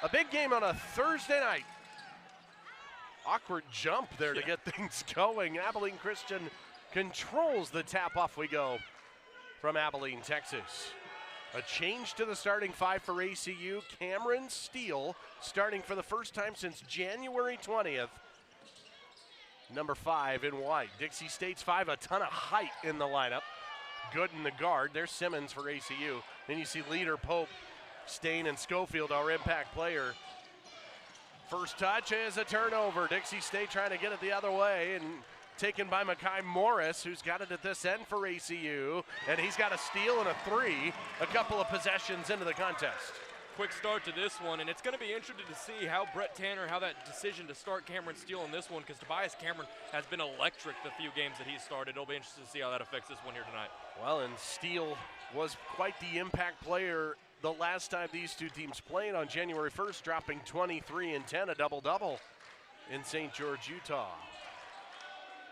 A big game on a Thursday night. Awkward jump there to get things going. Abilene Christian controls the tap. Off we go from Abilene, Texas. A change to the starting five for ACU. Cameron Steele starting for the first time since January 20th. Number 5 in white. Dixie State's 5, a ton of height in the lineup. Good in the guard. There's Simmons for ACU. Then you see leader Pope, Stain, and Schofield, our impact player. First touch is a turnover. Dixie State trying to get it the other way and taken by Makai Morris, who's got it at this end for ACU. And he's got a steal and a 3, a couple of possessions into the contest. Quick start to this one, and it's going to be interesting to see how Brett Tanner, how that decision to start Cameron Steele in this one, because Tobias Cameron has been electric the few games that he's started. It'll be interesting to see how that affects this one here tonight. Well, and Steele was quite the impact player the last time these two teams played on January 1st, dropping 23 and 10, a double-double in St. George, Utah.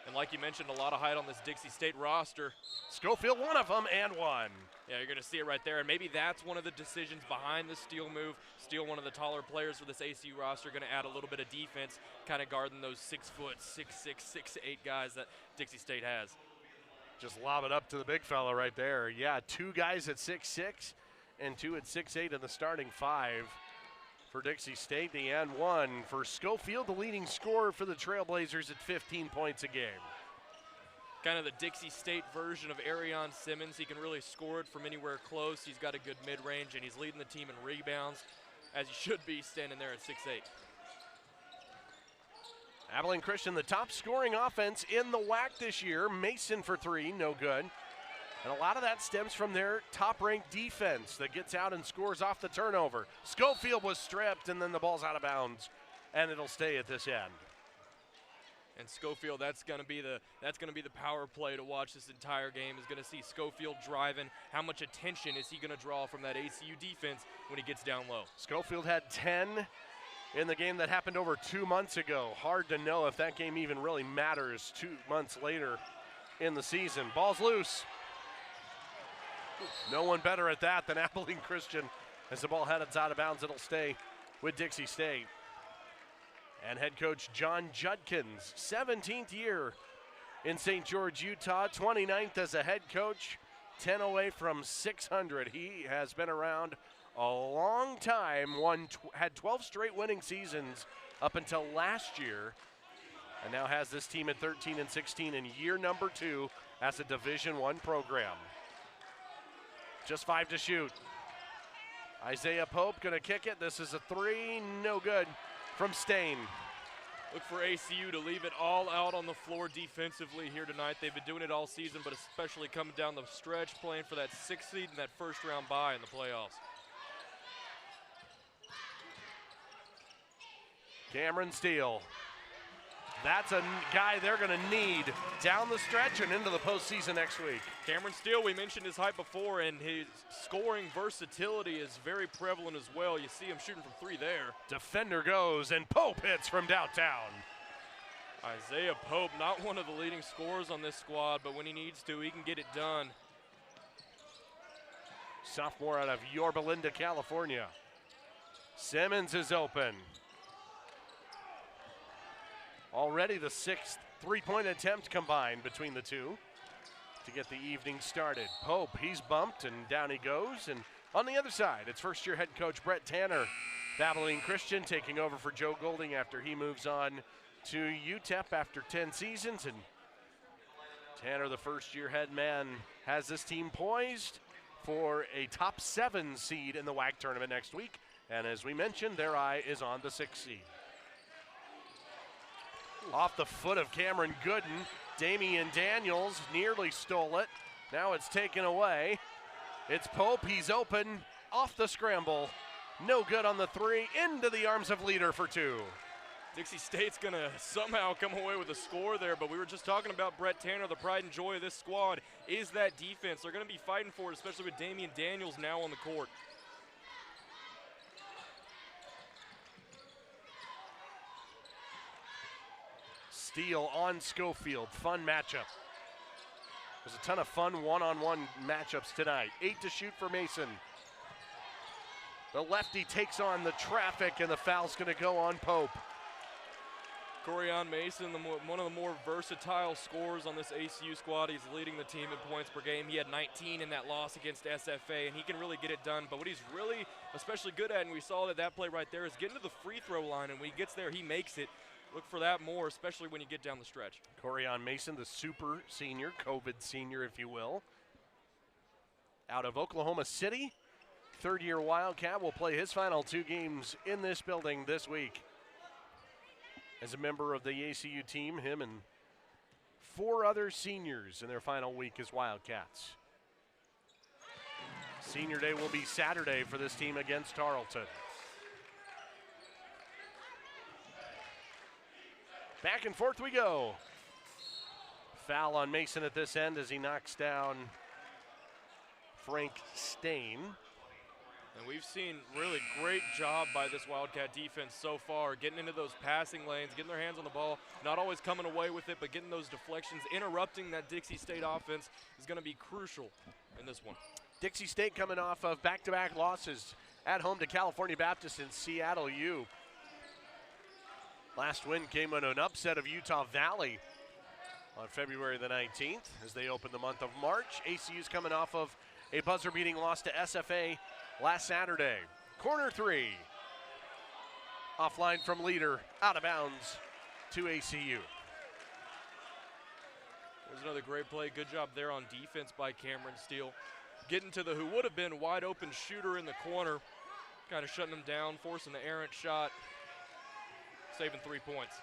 And like you mentioned, a lot of height on this Dixie State roster. Schofield, one of them, and one. Yeah, you're going to see it right there. And maybe that's one of the decisions behind the Steele move. Steele, one of the taller players for this ACU roster, going to add a little bit of defense, kind of guarding those 6 foot, 6'6", 6'8" guys that Dixie State has. Just lob it up to the big fella right there. Yeah, 2 guys at 6'6", and 2 at 6'8" in the starting 5 for Dixie State. The and 1 for Schofield, the leading scorer for the Trailblazers at 15 points a game. Kind of the Dixie State version of Arion Simmons. He can really score it from anywhere close. He's got a good mid-range, and he's leading the team in rebounds, as he should be standing there at 6'8". Abilene Christian, the top scoring offense in the WAC this year. Mason for 3, no good. And a lot of that stems from their top-ranked defense that gets out and scores off the turnover. Schofield was stripped, and then the ball's out of bounds, and it'll stay at this end. And Schofield, that's going to be the power play to watch this entire game. Is going to see Schofield driving. How much attention is he going to draw from that ACU defense when he gets down low? Schofield had 10 in the game that happened over 2 months ago. Hard to know if that game even really matters 2 months later in the season. Ball's loose. No one better at that than Abilene Christian. As the ball heads out of bounds, it'll stay with Dixie State. And head coach John Judkins, 17th year in St. George, Utah, 29th as a head coach, 10 away from 600. He has been around a long time, had 12 straight winning seasons up until last year, and now has this team at 13 and 16 in year number 2 as a Division I program. Just 5 to shoot. Isaiah Pope gonna kick it. This is a 3, no good from Stain. Look for ACU to leave it all out on the floor defensively here tonight. They've been doing it all season, but especially coming down the stretch, playing for that 6th seed and that first round bye in the playoffs. Cameron Steele. That's a guy they're going to need down the stretch and into the postseason next week. Cameron Steele, we mentioned his height before, and his scoring versatility is very prevalent as well. You see him shooting from 3 there. Defender goes, and Pope hits from downtown. Isaiah Pope, not one of the leading scorers on this squad, but when he needs to, he can get it done. Sophomore out of Yorba Linda, California. Simmons is open. Already the 6th three-point attempt combined between the two to get the evening started. Pope, he's bumped, and down he goes. And on the other side, it's first-year head coach Brett Tanner, Abilene Christian, taking over for Joe Golding after he moves on to UTEP after 10 seasons. And Tanner, the first-year head man, has this team poised for a top 7 seed in the WAC tournament next week. And as we mentioned, their eye is on the 6th seed. Off the foot of Cameron Gooden, Damian Daniels nearly stole it. Now it's taken away. It's Pope, he's open, off the scramble. No good on the 3, into the arms of leader for 2. Dixie State's going to somehow come away with a score there, but we were just talking about Brett Tanner. The pride and joy of this squad is that defense. They're going to be fighting for it, especially with Damian Daniels now on the court. Steele on Schofield, fun matchup. There's a ton of fun one-on-one matchups tonight. 8 to shoot for Mason. The lefty takes on the traffic, and the foul's going to go on Pope. Corian Mason, one of the more versatile scorers on this ACU squad. He's leading the team in points per game. He had 19 in that loss against SFA, and he can really get it done. But what he's really especially good at, and we saw that play right there, is getting to the free throw line, and when he gets there, he makes it. Look for that more, especially when you get down the stretch. Corian Mason, the super senior, COVID senior, if you will, out of Oklahoma City. Third-year Wildcat will play his final 2 games in this building this week. As a member of the ACU team, him and 4 other seniors in their final week as Wildcats. Senior day will be Saturday for this team against Tarleton. Back and forth we go. Foul on Mason at this end as he knocks down Frank Stain. And we've seen really great job by this Wildcat defense so far, getting into those passing lanes, getting their hands on the ball, not always coming away with it, but getting those deflections, interrupting that Dixie State offense is going to be crucial in this one. Dixie State coming off of back-to-back losses at home to California Baptist and Seattle U. Last win came in an upset of Utah Valley on February the 19th as they opened the month of March. ACU's coming off of a buzzer-beating loss to SFA last Saturday. Corner 3. Offline from leader, out of bounds to ACU. There's another great play. Good job there on defense by Cameron Steele. Getting to the who would have been wide open shooter in the corner. Kind of shutting him down, forcing the errant shot. Saving 3 points.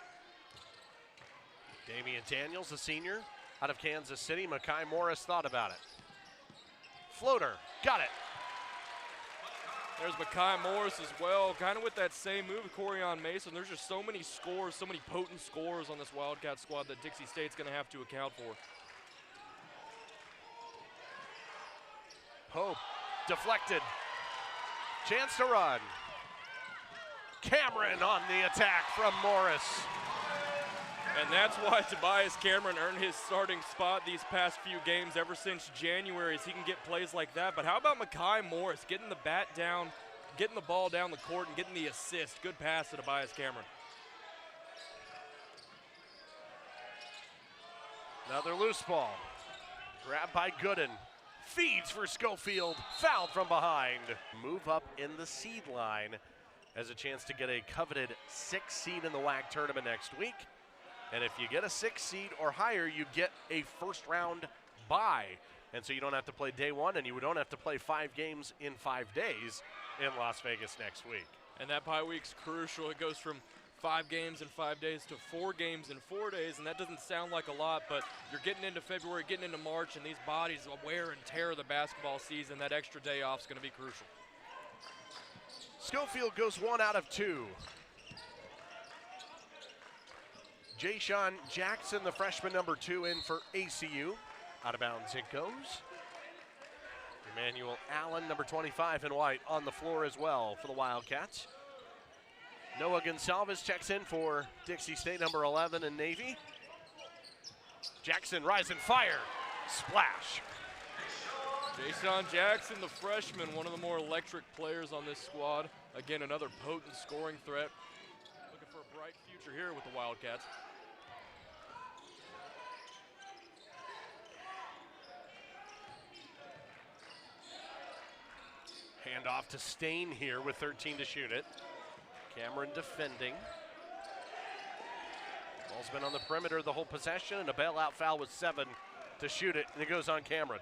Damian Daniels, a senior out of Kansas City. Makai Morris thought about it. Floater, got it. There's Makai Morris as well, kind of with that same move with Corian Mason. There's just so many scores, so many potent scores on this Wildcat squad that Dixie State's going to have to account for. Pope, deflected. Chance to run. Cameron on the attack from Morris. And that's why Tobias Cameron earned his starting spot these past few games ever since January, as he can get plays like that. But how about Makai Morris getting the bat down, getting the ball down the court, and getting the assist? Good pass to Tobias Cameron. Another loose ball. Grabbed by Gooden. Feeds for Schofield. Fouled from behind. Move up in the seed line. Has a chance to get a coveted 6th seed in the WAC tournament next week. And if you get a 6th seed or higher, you get a first-round bye. And so you don't have to play day 1, and you don't have to play 5 games in 5 days in Las Vegas next week. And that bye week's crucial. It goes from 5 games in 5 days to 4 games in 4 days, and that doesn't sound like a lot, but you're getting into February, getting into March, and these bodies wear and tear the basketball season. That extra day off is going to be crucial. Schofield goes 1 out of 2. Jayshon Jackson, the freshman number 2, in for ACU. Out of bounds it goes. Emmanuel Allen, number 25 in white, on the floor as well for the Wildcats. Noah Gonsalves checks in for Dixie State, number 11 in Navy. Jackson, rise and fire. Splash. Jayshon Jackson, the freshman, one of the more electric players on this squad. Again, another potent scoring threat. Looking for a bright future here with the Wildcats. Hand off to Stain here with 13 to shoot it. Cameron defending. Ball's been on the perimeter the whole possession, and a bailout foul with 7 to shoot it, and it goes on Cameron.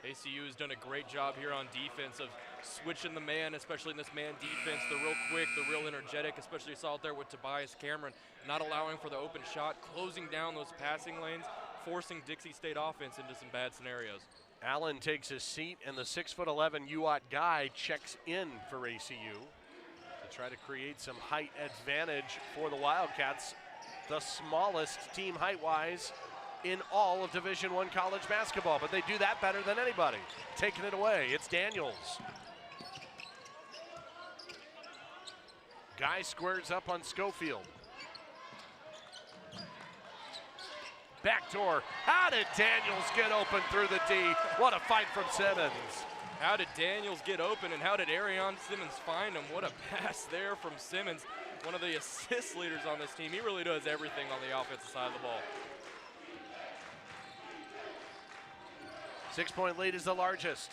ACU has done a great job here on defense of switching the man, especially in this man defense. They're real quick, they're real energetic, especially you saw it there with Tobias Cameron, not allowing for the open shot, closing down those passing lanes, forcing Dixie State offense into some bad scenarios. Allen takes his seat, and the 6'11" UWAT guy checks in for ACU to try to create some height advantage for the Wildcats, the smallest team height-wise in all of Division I college basketball, but they do that better than anybody. Taking it away, it's Daniels. Guy squares up on Schofield. Backdoor. How did Daniels get open through the D? What a fight from Simmons. How did Daniels get open, and how did Arion Simmons find him? What a pass there from Simmons, one of the assist leaders on this team. He really does everything on the offensive side of the ball. 6-point lead is the largest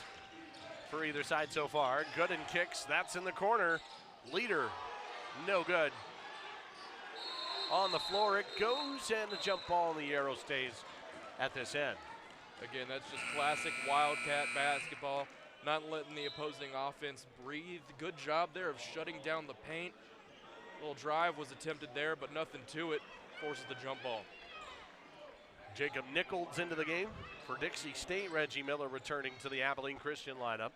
for either side so far. Gooden kicks, that's in the corner. Leader, no good. On the floor it goes, and the jump ball in the arrow stays at this end. Again, that's just classic Wildcat basketball, not letting the opposing offense breathe. Good job there of shutting down the paint. A little drive was attempted there, but nothing to it. Forces the jump ball. Jacob Nichols into the game for Dixie State. Reggie Miller returning to the Abilene Christian lineup.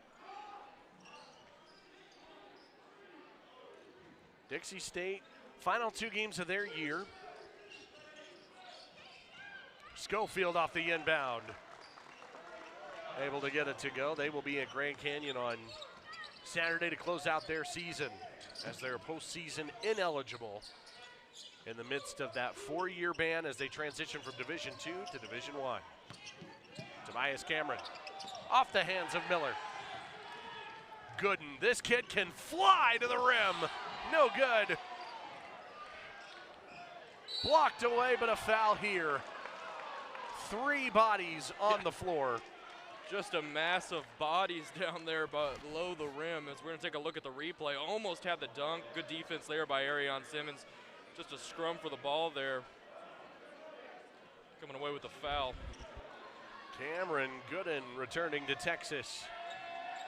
Dixie State, final 2 games of their year. Schofield off the inbound. Able to get it to go. They will be at Grand Canyon on Saturday to close out their season as they're postseason ineligible in the midst of that 4-year ban as they transition from Division II to Division I. Tobias Cameron off the hands of Miller. Gooden, this kid can fly to the rim. No good. Blocked away, but a foul here. 3 bodies on the floor. Just a mass of bodies down there below the rim. As we're going to take a look at the replay. Almost had the dunk. Good defense there by Arion Simmons. Just a scrum for the ball there. Coming away with the foul. Cameron Gooden returning to Texas.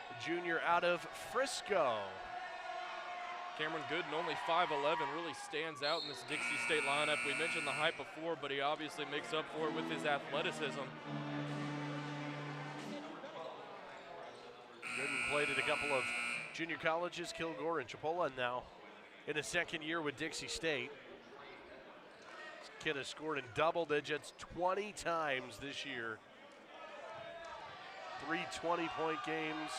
The junior out of Frisco. Cameron Gooden, only 5'11", really stands out in this Dixie State lineup. We mentioned the height before, but he obviously makes up for it with his athleticism. Gooden played at a couple of junior colleges, Kilgore and Chipola, and now in his 2nd year with Dixie State. This kid has scored in double digits 20 times this year. 3 20-point games.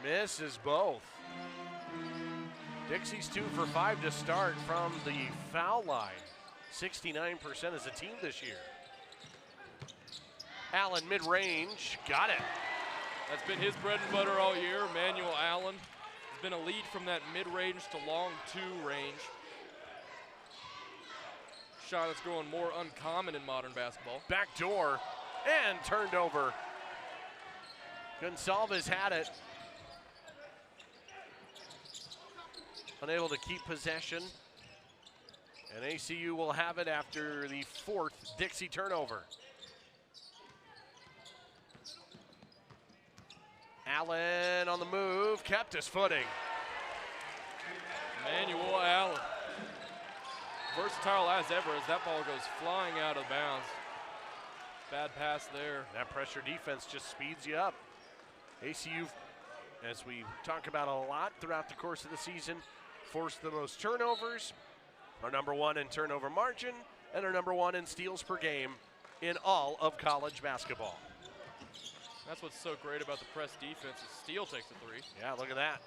Misses both. Dixie's 2 for 5 to start from the foul line. 69% as a team this year. Allen mid-range, got it. That's been his bread and butter all year. Emmanuel Allen has been a lead from that mid-range to long 2 range. Shot that's growing more uncommon in modern basketball. Back door and turned over. Gonsalves had it. Unable to keep possession. And ACU will have it after the 4th Dixie turnover. Allen on the move, kept his footing. Emmanuel Allen. Versatile as ever as that ball goes flying out of bounds. Bad pass there. That pressure defense just speeds you up. ACU, as we talk about a lot throughout the course of the season, forced the most turnovers, are number 1 in turnover margin, and are number 1 in steals per game in all of college basketball. That's what's so great about the press defense is Steele takes the 3. Yeah, look at that.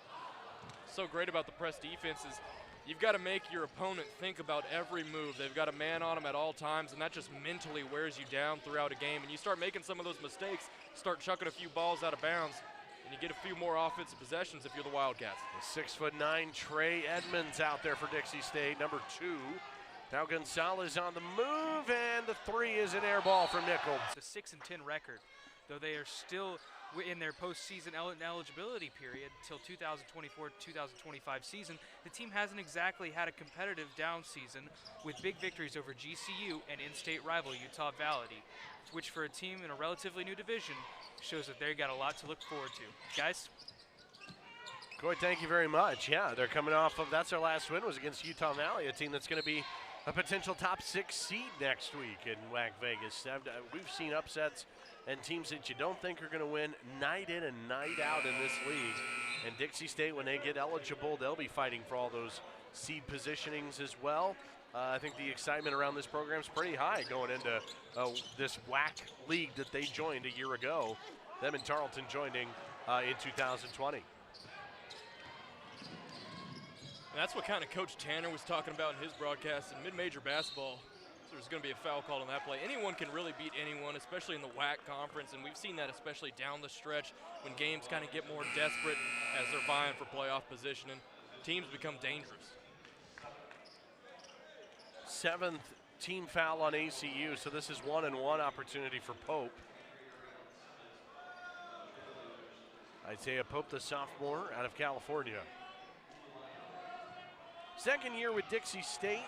So great about the press defense is you've got to make your opponent think about every move. They've got a man on them at all times, and that just mentally wears you down throughout a game. And you start making some of those mistakes, start chucking a few balls out of bounds, and you get a few more offensive possessions if you're the Wildcats. The 6'9" Trey Edmonds out there for Dixie State, number 2. Now Gonzalez on the move, and the 3 is an air ball from Nichols. It's a 6-10 record, though they are still in their postseason eligibility period till 2024-2025 season. The team hasn't exactly had a competitive down season with big victories over GCU and in-state rival Utah Valley, which for a team in a relatively new division shows that they've got a lot to look forward to. Guys? Coy, thank you very much. Yeah, they're coming off of, that's their last win was against Utah Valley, a team that's going to be a potential top 6 seed next week in WAC Vegas. We've seen upsets and teams that you don't think are going to win night in and night out in this league. And Dixie State, when they get eligible, they'll be fighting for all those seed positionings as well. I think the excitement around this program is pretty high going into this WAC league that they joined a year ago. Them and Tarleton joining in 2020. And that's what kind of Coach Tanner was talking about in his broadcast. In mid-major basketball, So there's going to be a foul called on that play. Anyone can really beat anyone, especially in the WAC conference, and we've seen that especially down the stretch when games kind of get more desperate as they're vying for playoff position and teams become dangerous. 7th team foul on ACU, so this is 1-and-1 opportunity for Pope. Isaiah Pope, the sophomore out of California. Second year with Dixie State.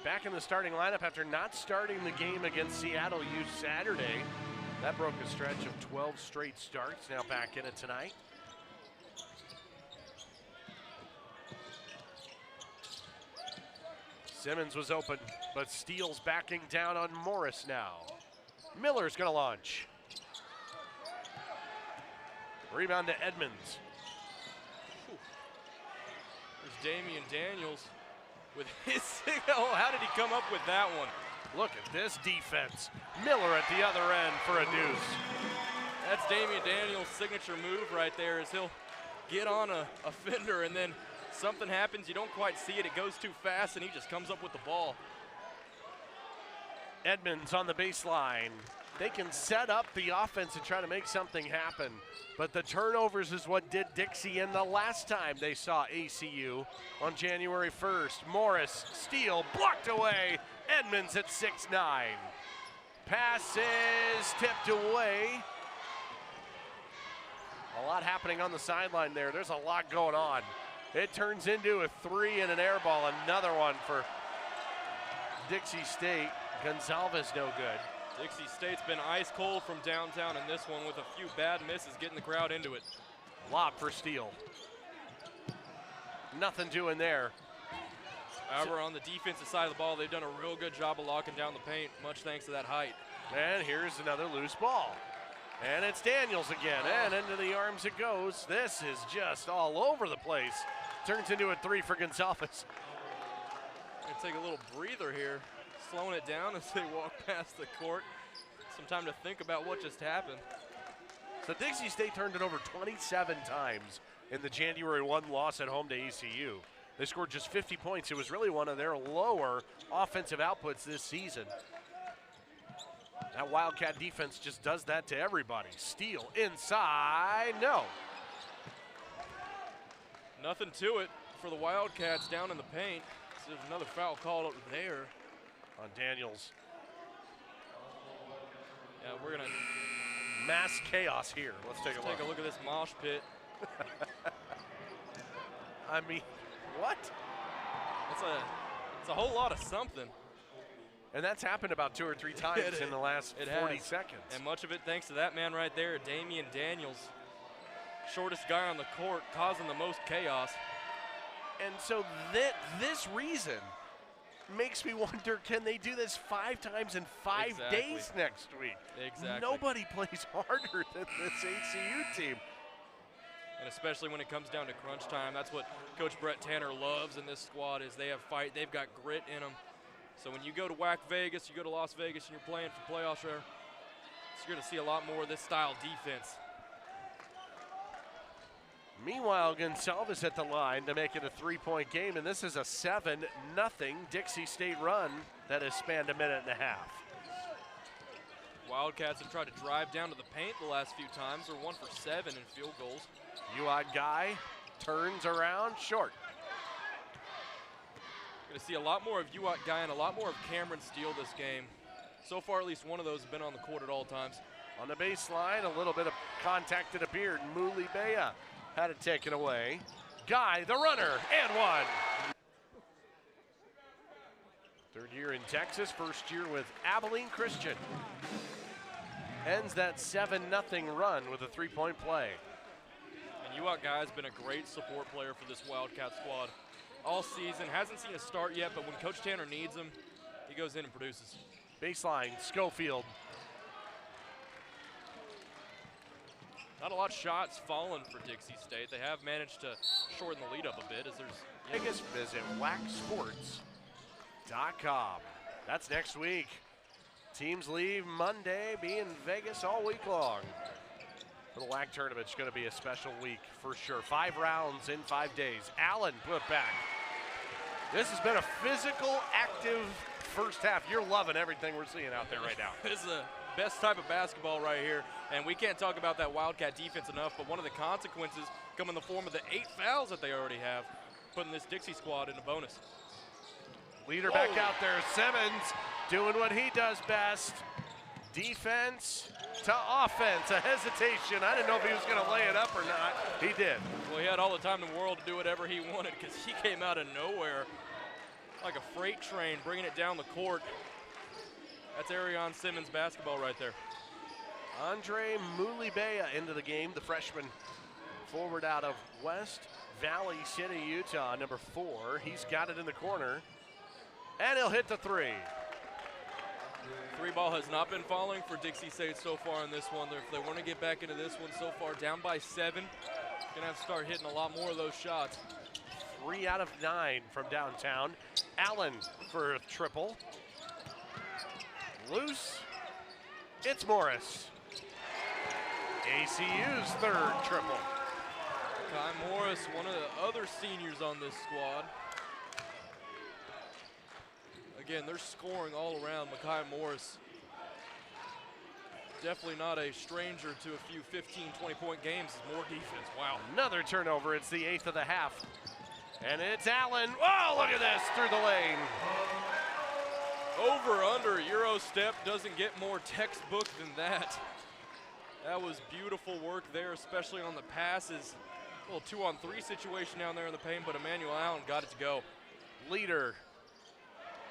Back in the starting lineup after not starting the game against Seattle U Saturday. That broke a stretch of 12 straight starts. Now back in it tonight. Simmons was open, but Steele's backing down on Morris now. Miller's gonna launch. Rebound to Edmonds. There's Damian Daniels with his signal. How did he come up with that one? Look at this defense. Miller at the other end for a deuce. That's Damian Daniels' signature move right there, is he'll get on a fender and then something happens, you don't quite see it, it goes too fast, and he just comes up with the ball. Edmonds on the baseline. They can set up the offense and try to make something happen, but the turnovers is what did Dixie in the last time they saw ACU on January 1st. Morris, Steele, blocked away. Edmonds at 6'9". Pass is tipped away. A lot happening on the sideline there. There's a lot going on. It turns into a 3 and an air ball. Another one for Dixie State. Gonzalez no good. Dixie State's been ice cold from downtown in this one with a few bad misses getting the crowd into it. Lob for Steele. Nothing doing there. However, on the defensive side of the ball, they've done a real good job of locking down the paint, much thanks to that height. And here's another loose ball. And it's Daniels again, and into the arms it goes. This is just all over the place. Turns into a 3 for Gonzalez. Gonna take a little breather here, slowing it down as they walk past the court. Some time to think about what just happened. So Dixie State turned it over 27 times in the January 1 loss at home to ACU. They scored just 50 points. It was really one of their lower offensive outputs this season. That Wildcat defense just does that to everybody. Steele inside, no. Nothing to it for the Wildcats down in the paint. So there's another foul called up there. On Daniels. Yeah, we're gonna mass chaos here. Let's take a look at this mosh pit. I mean, what? It's a whole lot of something. And that's happened about 2 or 3 times in the last 40 seconds. And much of it thanks to that man right there, Damian Daniels. Shortest guy on the court, causing the most chaos. And so this reason makes me wonder, can they do this 5 times in 5 days next week? Exactly. Nobody plays harder than this ACU team. And especially when it comes down to crunch time, that's what Coach Brett Tanner loves in this squad is they have fight, they've got grit in them. So when you go to WAC Vegas, you go to Las Vegas, and you're playing for playoffs, you're going to see a lot more of this style defense. Meanwhile, Gonzalez at the line to make it a 3-point game, and this is a 7-0 Dixie State run that has spanned a minute and a half. Wildcats have tried to drive down to the paint the last few times. They're 1 for 7 in field goals. UOT guy turns around short. Going to see a lot more of UOT guy and a lot more of Cameron Steele this game. So far, at least one of those has been on the court at all times. On the baseline, a little bit of contact it appeared. Muli Bea had it taken away. Guy, the runner, and one. Third year in Texas, first year with Abilene Christian. Ends that 7-0 run with a 3-point play. And UOT guy has been a great support player for this Wildcat squad all season. Hasn't seen a start yet, but when Coach Tanner needs him, he goes in and produces. Baseline, Schofield. Not a lot of shots fallen for Dixie State. They have managed to shorten the lead up a bit as there's Biggest visit, WACsports.com. That's next week. Teams leave Monday, be in Vegas all week long. For the WAC tournament, it's going to be a special week for sure. 5 rounds in 5 days. Allen put back. This has been a physical, active first half. You're loving everything we're seeing out there right now. This is the best type of basketball right here, and we can't talk about that Wildcat defense enough, but one of the consequences come in the form of the 8 fouls that they already have, putting this Dixie squad in a bonus. Leader back out there, Simmons doing what he does best. Defense to offense, a hesitation. I didn't know if he was gonna lay it up or not. He did. Well, he had all the time in the world to do whatever he wanted because he came out of nowhere like a freight train, bringing it down the court. That's Arion Simmons basketball right there. Andre Mulibea into the game, the freshman forward out of West Valley City, Utah, number 4. He's got it in the corner, and he'll hit the 3. Three ball has not been falling for Dixie State so far in this one. If they want to get back into this one so far, down by 7, gonna have to start hitting a lot more of those shots. 3 out of 9 from downtown. Allen for a triple. Loose, it's Morris. ACU's 3rd triple. Kai Morris, one of the other seniors on this squad. Again, they're scoring all around. Makai Morris, definitely not a stranger to a few 15, 20-point games. More defense, wow. Another turnover, it's the 8th of the half. And it's Allen, oh, look at this, through the lane. Over, under, Euro step doesn't get more textbook than that. That was beautiful work there, especially on the passes. A little 2-on-3 situation down there in the paint, but Emmanuel Allen got it to go. Leader.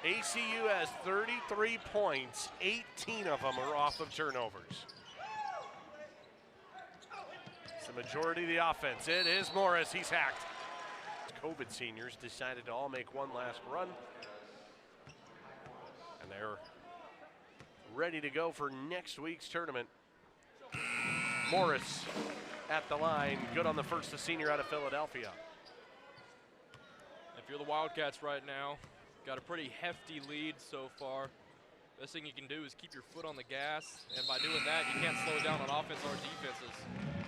ACU has 33 points, 18 of them are off of turnovers. It's the majority of the offense. It is Morris, he's hacked. COVID seniors decided to all make one last run. And they're ready to go for next week's tournament. Morris at the line, good on the first, the senior out of Philadelphia. If you're the Wildcats right now, got a pretty hefty lead so far. Best thing you can do is keep your foot on the gas, and by doing that, you can't slow down on offense or defenses.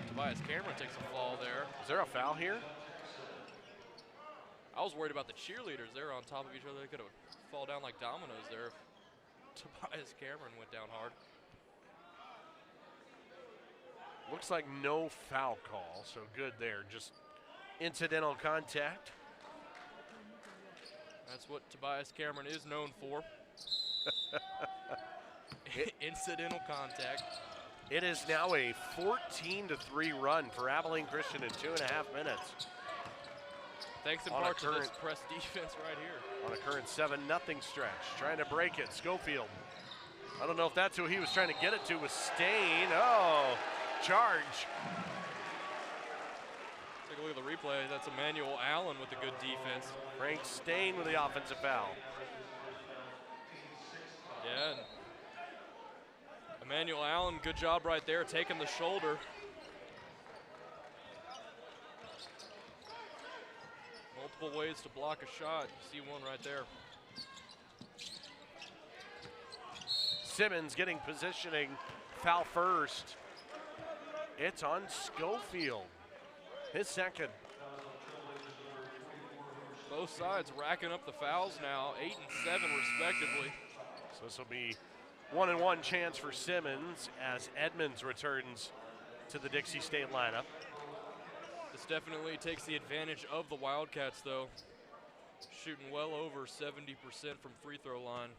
Tobias Cameron takes a fall there. Is there a foul here? I was worried about the cheerleaders. They're on top of each other. They could have fall down like dominoes there if Tobias Cameron went down hard. Looks like no foul call, so good there. Just incidental contact. That's what Tobias Cameron is known for. Incidental contact. It is now a 14-3 run for Abilene Christian in 2.5 minutes. Thanks in part to this press defense right here. On a current 7-0 stretch, trying to break it, Schofield. I don't know if that's who he was trying to get it to with Stain. Oh, charge. Take a look at the replay. That's Emmanuel Allen with a good defense. Frank Stain with the offensive foul. Yeah. And Emmanuel Allen, good job right there, taking the shoulder. Multiple ways to block a shot. You see one right there. Simmons getting positioning, foul first. It's on Schofield, his second. Both sides racking up the fouls now, 8 and 7 respectively. So this will be 1-and-1 chance for Simmons as Edmonds returns to the Dixie State lineup. This definitely takes the advantage of the Wildcats though. Shooting well over 70% from free throw line.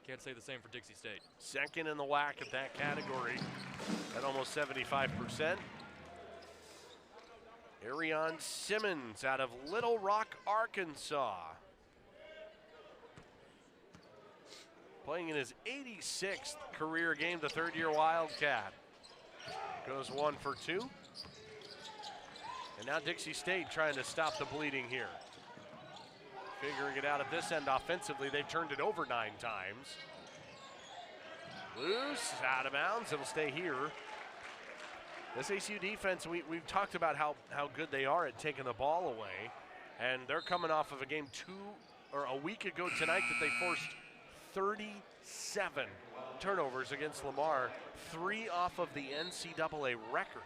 Can't say the same for Dixie State. Second in the WAC at that category at almost 75%. Arion Simmons out of Little Rock, Arkansas. Playing in his 86th career game, the third-year Wildcat. Goes 1 for 2. And now Dixie State trying to stop the bleeding here. Figuring it out at this end offensively. They've turned it over 9 times. Loose, out of bounds, it'll stay here. This ACU defense, we've talked about how good they are at taking the ball away. And they're coming off of a game a week ago tonight that they forced 37 turnovers against Lamar, 3 off of the NCAA record.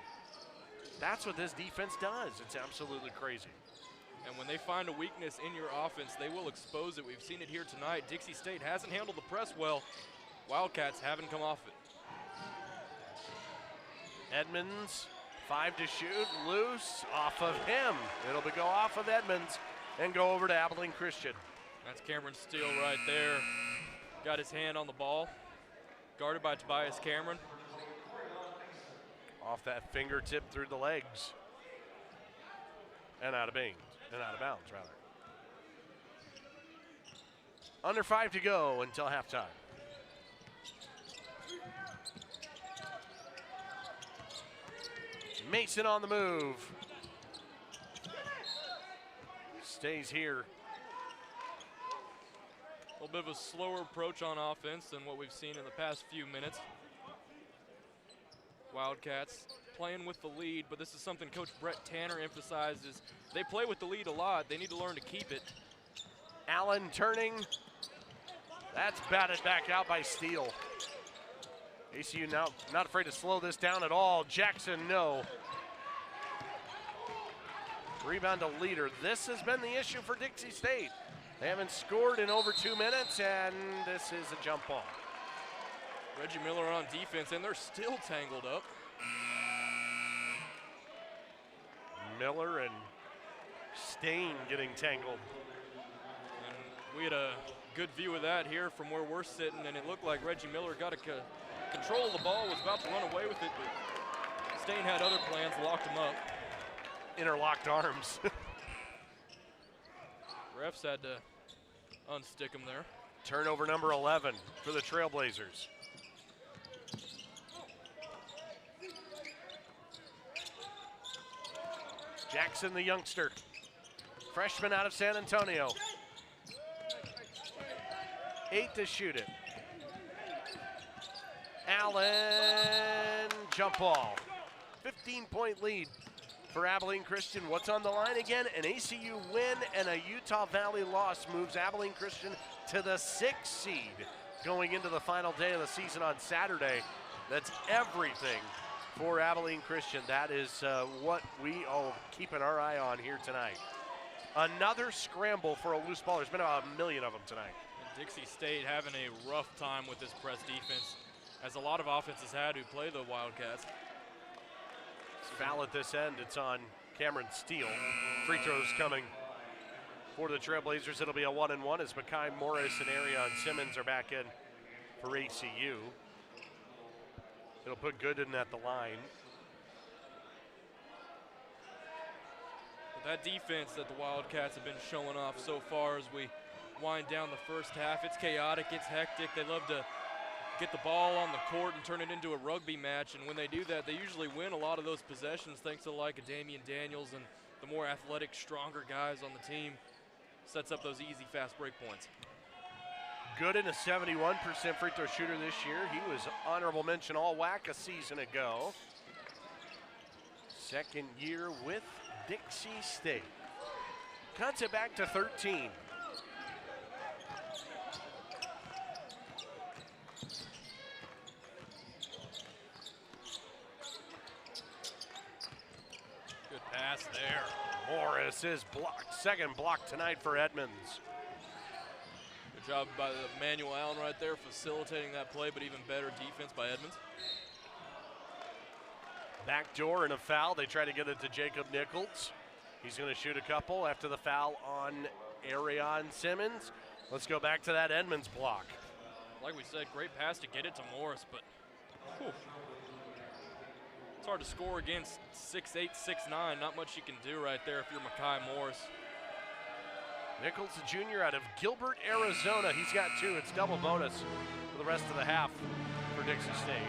That's what this defense does. It's absolutely crazy. And when they find a weakness in your offense, they will expose it. We've seen it here tonight. Dixie State hasn't handled the press well. Wildcats haven't come off it. Edmonds, 5 to shoot, loose, off of him. It'll go off of Edmonds and go over to Abilene Christian. That's Cameron Steele right there. Got his hand on the ball. Guarded by Tobias Cameron. Off that fingertip through the legs. And out of bounds, rather. Under 5 to go until halftime. Mason on the move. Stays here. A little bit of a slower approach on offense than what we've seen in the past few minutes. Wildcats playing with the lead, but this is something Coach Brett Tanner emphasizes. They play with the lead a lot. They need to learn to keep it. Allen turning. That's batted back out by Steele. ACU now not afraid to slow this down at all. Jackson, no. Rebound to leader. This has been the issue for Dixie State. They haven't scored in over 2 minutes, and this is a jump ball. Reggie Miller on defense, and they're still tangled up. Miller and Stain getting tangled. And we had a good view of that here from where we're sitting, and it looked like Reggie Miller got control of the ball, was about to run away with it, but Stain had other plans, locked him up. Interlocked arms. Refs had to unstick him there. Turnover number 11 for the Trailblazers. Jackson, the youngster, freshman out of San Antonio. 8 to shoot it. Allen, jump ball. 15-point lead for Abilene Christian. What's on the line again? An ACU win and a Utah Valley loss moves Abilene Christian to the 6th seed going into the final day of the season on Saturday. That's everything for Abilene Christian. That is what we are keeping our eye on here tonight. Another scramble for a loose ball. There's been about a million of them tonight. And Dixie State having a rough time with this press defense, as a lot of offenses had who play the Wildcats. Foul at this end. It's on Cameron Steele. Free throws coming for the Trailblazers. It'll be a 1-and-1 as Mackay Morris and Arion Simmons are back in for ACU. It'll put Gooden at the line. But that defense that the Wildcats have been showing off so far as we wind down the first half, it's chaotic, it's hectic. They love to get the ball on the court and turn it into a rugby match, and when they do that, they usually win a lot of those possessions thanks to the like of Damian Daniels and the more athletic, stronger guys on the team. Sets up those easy, fast break points. Gooden, a 71% free throw shooter this year. He was honorable mention all-WAC a season ago. Second year with Dixie State. Cuts it back to 13. Good pass there. Morris is blocked. Second block tonight for Edmonds. Good job by Manuel Allen right there facilitating that play, but even better defense by Edmonds. Backdoor and a foul. They try to get it to Jacob Nichols. He's going to shoot a couple after the foul on Arion Simmons. Let's go back to that Edmonds block. Like we said, great pass to get it to Morris, but whew, it's hard to score against 6'8", 6'9". Not much you can do right there if you're Mackay Morris. Nichols, a junior out of Gilbert, Arizona. He's got 2. It's double bonus for the rest of the half for Dixie State.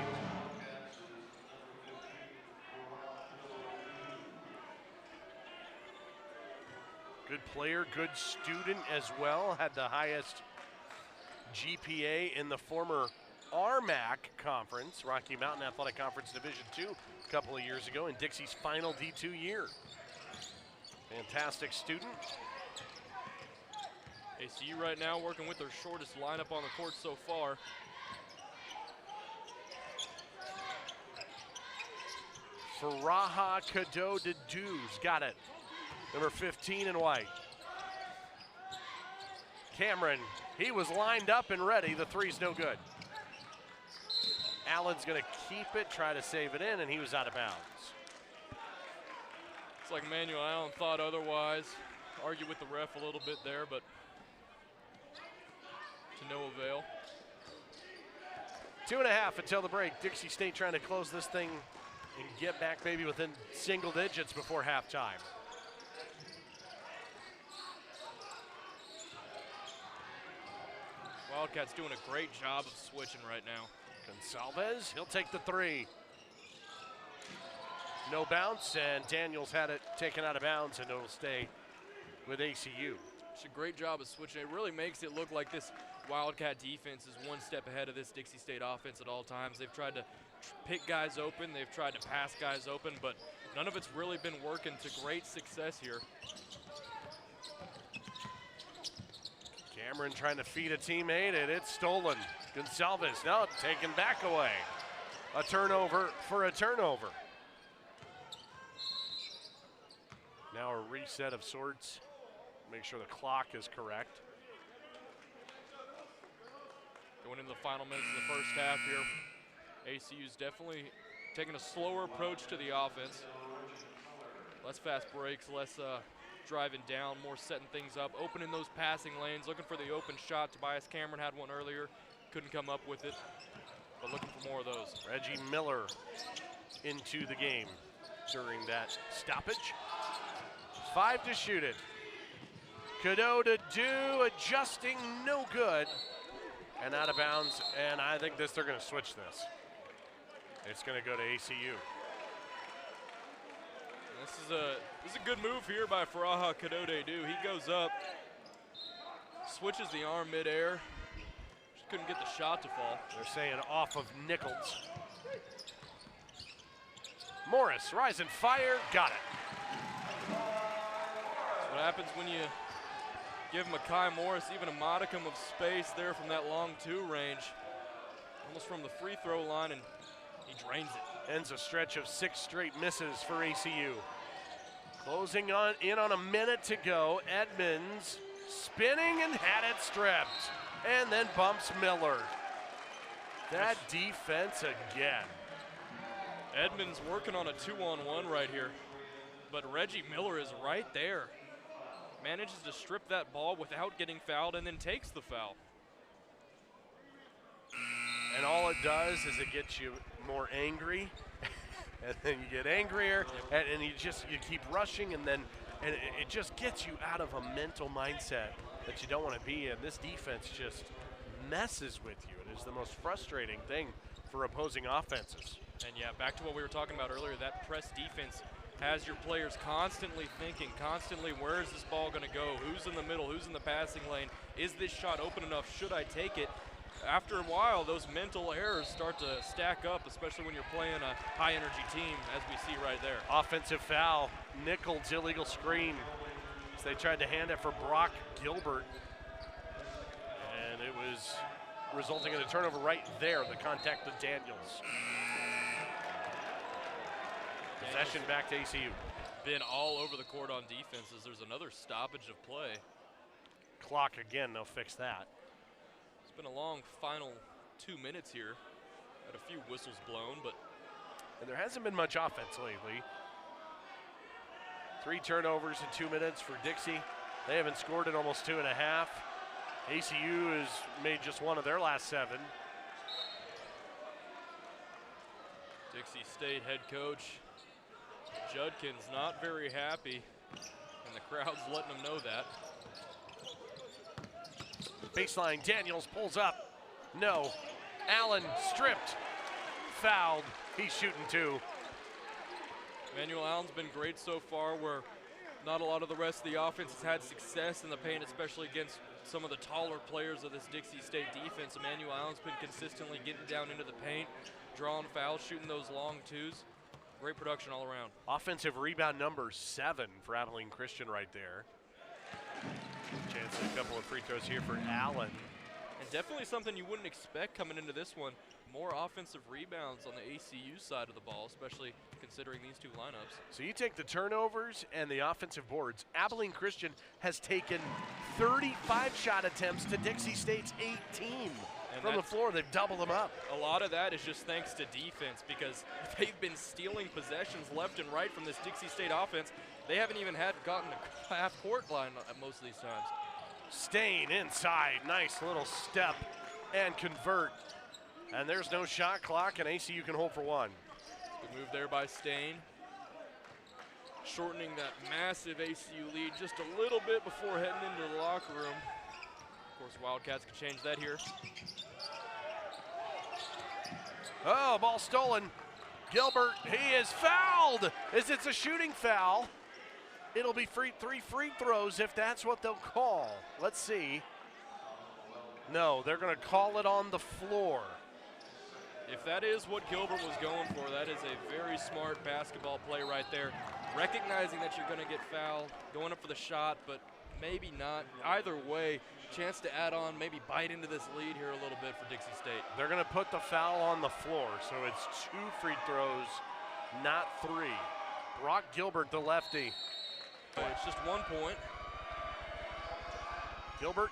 Good player, good student as well. Had the highest GPA in the former RMAC conference, Rocky Mountain Athletic Conference Division II, a couple of years ago in Dixie's final D2 year. Fantastic student. ACU right now working with their shortest lineup on the court so far. Faraha Kado Dedu's got it. Number 15 in white. Cameron, he was lined up and ready. The three's no good. Allen's going to keep it, try to save it in, and he was out of bounds. It's like Emmanuel Allen thought otherwise. Argued with the ref a little bit there, but to no avail. 2.5 until the break. Dixie State trying to close this thing and get back maybe within single digits before halftime. Wildcats doing a great job of switching right now. Gonsalves, he'll take the three. No bounce, and Daniels had it taken out of bounds, and it'll stay with ACU. It's a great job of switching. It really makes it look like this Wildcat defense is one step ahead of this Dixie State offense at all times. They've tried to pick guys open, they've tried to pass guys open, but none of it's really been working to great success here. Cameron trying to feed a teammate, and it's stolen. Gonsalves now taken back away. A turnover for a turnover. Now a reset of sorts. Make sure the clock is correct. Going into the final minutes of the first half here, ACU's definitely taking a slower approach to the offense. Less fast breaks, less driving down, more setting things up, opening those passing lanes, looking for the open shot. Tobias Cameron had one earlier, couldn't come up with it, but looking for more of those. Reggie Miller into the game during that stoppage. 5 to shoot it. Cadeau to do, adjusting, no good. And out of bounds, and I think they're gonna switch this. It's gonna go to ACU. This is a good move here by Faraha Kadode-Du. He goes up, switches the arm midair. Just couldn't get the shot to fall. They're saying off of Nichols. Morris, rise and fire, got it. That's what happens when you give Makai Morris even a modicum of space there from that long two range. Almost from the free throw line, and he drains it. Ends a stretch of 6 straight misses for ACU. Closing in on a minute to go. Edmonds spinning and had it stripped. And then bumps Miller. That defense again. Edmonds working on a 2-on-1 right here. But Reggie Miller is right there. Manages to strip that ball without getting fouled and then takes the foul. And all it does is it gets you more angry, and then you get angrier, and you keep rushing, and it just gets you out of a mental mindset that you don't want to be in. This defense just messes with you. It is the most frustrating thing for opposing offenses. And yeah, back to what we were talking about earlier, that press defense has your players constantly thinking, constantly, where is this ball going to go? Who's in the middle? Who's in the passing lane? Is this shot open enough? Should I take it? After a while, those mental errors start to stack up, especially when you're playing a high-energy team, as we see right there. Offensive foul. Nichols' illegal screen. So they tried to hand it for Brock Gilbert. And it was resulting in a turnover right there, the contact with Daniels. Possession back to ACU. Been all over the court on defenses. There's another stoppage of play. Clock again, they'll fix that. It's been a long final 2 minutes here. Had a few whistles blown, but. And there hasn't been much offense lately. 3 turnovers in 2 minutes for Dixie. They haven't scored in almost 2.5. ACU has made just 1 of their last 7. Dixie State head coach Judkins not very happy, and the crowd's letting him know that. Baseline, Daniels pulls up. No. Allen stripped. Fouled. He's shooting 2. Emmanuel Allen's been great so far, where not a lot of the rest of the offense has had success in the paint, especially against some of the taller players of this Dixie State defense. Emmanuel Allen's been consistently getting down into the paint, drawing fouls, shooting those long twos. Great production all around. Offensive rebound number 7 for Abilene Christian right there. Chance at a couple of free throws here for Allen. And definitely something you wouldn't expect coming into this one. More offensive rebounds on the ACU side of the ball, especially considering these two lineups. So you take the turnovers and the offensive boards. Abilene Christian has taken 35 shot attempts to Dixie State's 18. And from the floor, they've doubled them up. A lot of that is just thanks to defense, because they've been stealing possessions left and right from this Dixie State offense. They haven't even gotten a half-court line at most of these times. Stain inside, nice little step and convert. And there's no shot clock, and ACU can hold for one. Good move there by Stain. Shortening that massive ACU lead just a little bit before heading into the locker room. Of course, Wildcats can change that here. Oh, ball stolen. Gilbert, he is fouled. As it's a shooting foul. It'll be 3 free throws if that's what they'll call. Let's see. No, they're going to call it on the floor. If that is what Gilbert was going for, that is a very smart basketball play right there. Recognizing that you're going to get fouled, going up for the shot, but maybe not. Either way, chance to add on, maybe bite into this lead here a little bit for Dixie State. They're going to put the foul on the floor, so it's 2 free throws, not 3. Brock Gilbert, the lefty. It's just 1 point. Gilbert,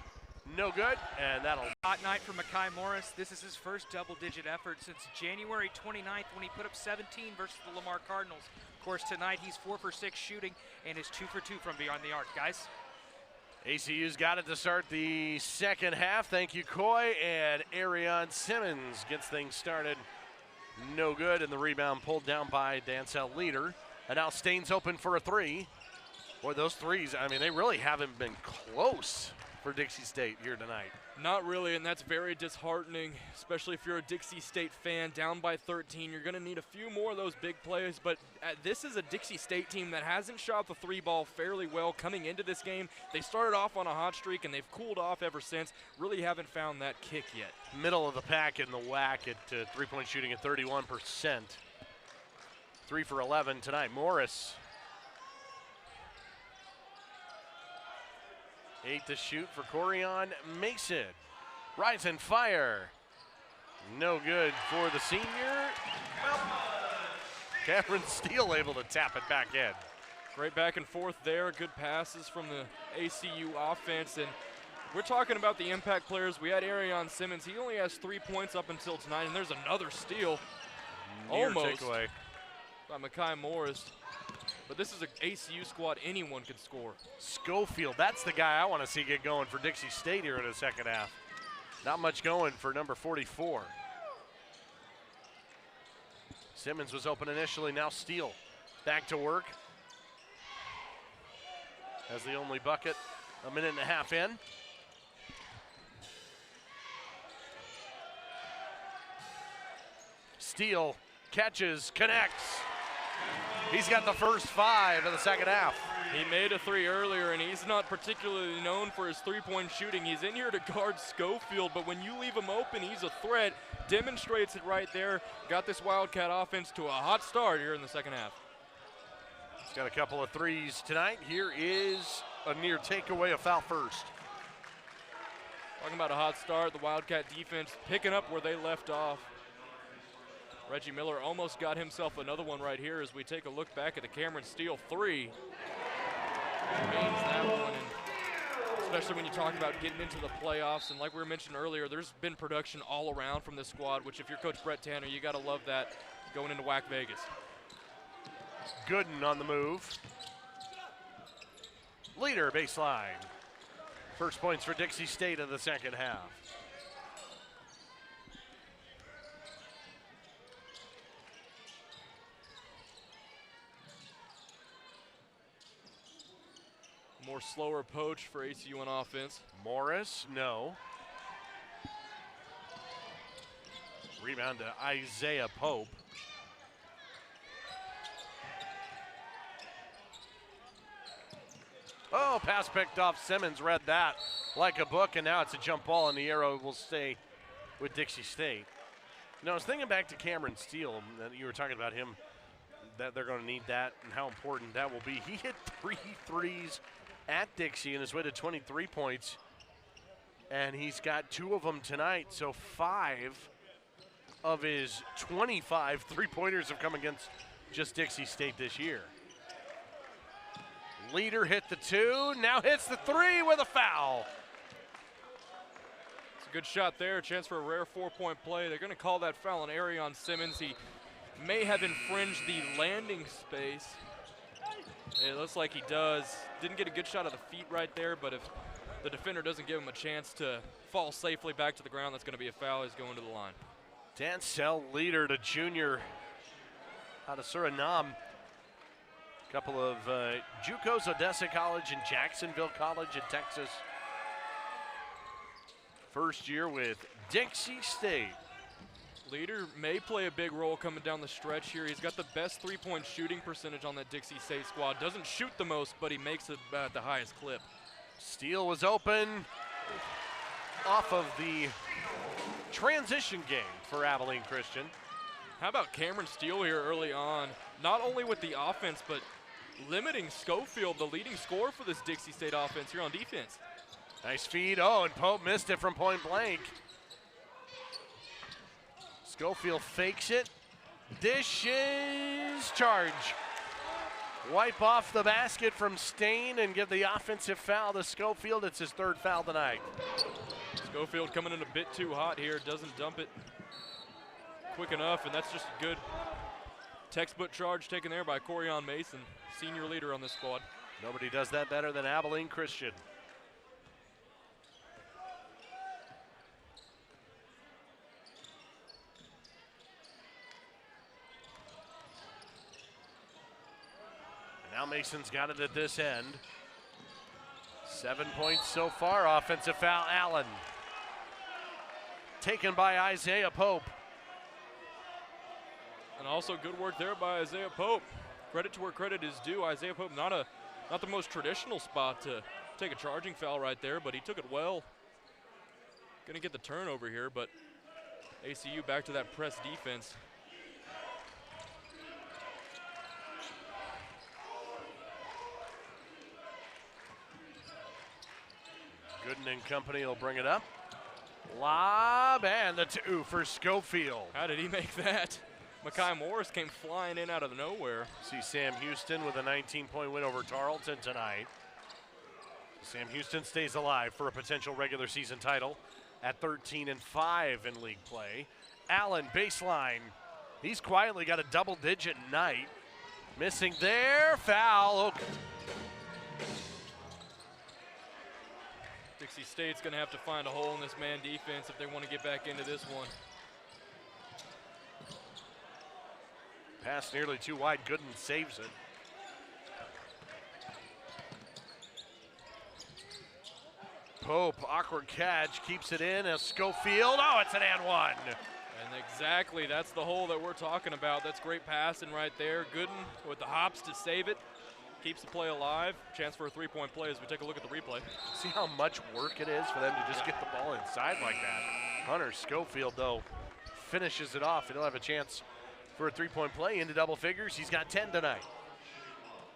no good, and that'll. Hot night for Mekhi Morris. This is his first double-digit effort since January 29th when he put up 17 versus the Lamar Cardinals. Of course, tonight he's 4 for 6 shooting and is 2 for 2 from beyond the arc. Guys? ACU's got it to start the second half. Thank you, Coy, and Arion Simmons gets things started. No good, and the rebound pulled down by Dancel Leader. And now Stain's open for a 3. Boy, those threes, I mean, they really haven't been close for Dixie State here tonight. Not really, and that's very disheartening, especially if you're a Dixie State fan. Down by 13, you're going to need a few more of those big plays, but this is a Dixie State team that hasn't shot the 3 ball fairly well coming into this game. They started off on a hot streak, and they've cooled off ever since. Really haven't found that kick yet. Middle of the pack in the WAC at three-point shooting at 31%. 3 for 11 tonight. Morris. 8 to shoot for Corian Mason. Rise and fire. No good for the senior. Well, Cameron Steele able to tap it back in. Great back and forth there. Good passes from the ACU offense. And we're talking about the impact players. We had Arion Simmons. He only has 3 points up until tonight, and there's another steal. Almost takeaway by Mekhi Morris. But this is an ACU squad anyone could score. Schofield, that's the guy I want to see get going for Dixie State here in the second half. Not much going for number 44. Simmons was open initially, now Steele back to work. Has the only bucket, a minute and a half in. Steele catches, connects. He's got the first 5 in the second half. He made a 3 earlier, and he's not particularly known for his three-point shooting. He's in here to guard Schofield, but when you leave him open, he's a threat. Demonstrates it right there. Got this Wildcat offense to a hot start here in the second half. He's got a couple of threes tonight. Here is a near takeaway, a foul first. Talking about a hot start, the Wildcat defense picking up where they left off. Reggie Miller almost got himself another one right here as we take a look back at the Cameron Steele 3. Remains that one, and especially when you talk about getting into the playoffs, and like we mentioned earlier, there's been production all around from this squad, which if you're Coach Brett Tanner, you gotta love that going into WAC Vegas. Gooden on the move. Leader baseline. First points for Dixie State in the second half. More slower poach for ACU on offense. Morris, no. Rebound to Isaiah Pope. Oh, pass picked off. Simmons read that like a book, and now it's a jump ball, and the arrow will stay with Dixie State. You know, I was thinking back to Cameron Steele, that you were talking about him, that they're going to need that and how important that will be. He hit 3 threes at Dixie and his way to 23 points. and he's got 2 of them tonight, so 5 of his 25 three-pointers have come against just Dixie State this year. Leader hit the 2, now hits the 3 with a foul. It's a good shot there, a chance for a rare 4-point play. They're going to call that foul on Arion Simmons. He may have infringed the landing space. It looks like he does. Didn't get a good shot of the feet right there, but if the defender doesn't give him a chance to fall safely back to the ground, that's going to be a foul. He's going to the line. Dancel Leader, the junior out of Suriname. Couple of JUCOs, Odessa College and Jacksonville College in Texas. First year with Dixie State. Leader may play a big role coming down the stretch here. He's got the best 3-point shooting percentage on that Dixie State squad. Doesn't shoot the most, but he makes it at the highest clip. Steele was open off of the transition game for Abilene Christian. How about Cameron Steele here early on? Not only with the offense, but limiting Schofield, the leading scorer for this Dixie State offense here on defense. Nice feed. Oh, and Pope missed it from point blank. Schofield fakes it. Dishes. Charge. Wipe off the basket from Stain and give the offensive foul to Schofield. It's his 3rd foul tonight. Schofield coming in a bit too hot here. Doesn't dump it quick enough, and that's just a good textbook charge taken there by Corian Mason, senior leader on this squad. Nobody does that better than Abilene Christian. And now Mason's got it at this end. 7 points so far. Offensive foul, Allen. Taken by Isaiah Pope. And also good work there by Isaiah Pope. Credit to where credit is due. Isaiah Pope, not the most traditional spot to take a charging foul right there, but he took it well. Gonna get the turnover here, but ACU back to that press defense. Gooden and company will bring it up. Lob and the 2 for Schofield. How did he make that? Makai Morris came flying in out of nowhere. See Sam Houston with a 19-point win over Tarleton tonight. Sam Houston stays alive for a potential regular season title at 13-5 in league play. Allen, baseline. He's quietly got a double-digit night. Missing there, foul. Okay. Dixie State's gonna have to find a hole in this man defense if they want to get back into this one. Pass nearly too wide. Gooden saves it. Pope, awkward catch, keeps it in as Schofield. Oh, it's an and 1. And exactly, that's the hole that we're talking about. That's great passing right there. Gooden with the hops to save it. Keeps the play alive. Chance for a 3-point play as we take a look at the replay. See how much work it is for them to just get the ball inside like that. Hunter Schofield, though, finishes it off, and he'll have a chance for a 3-point play into double figures. He's got 10 tonight.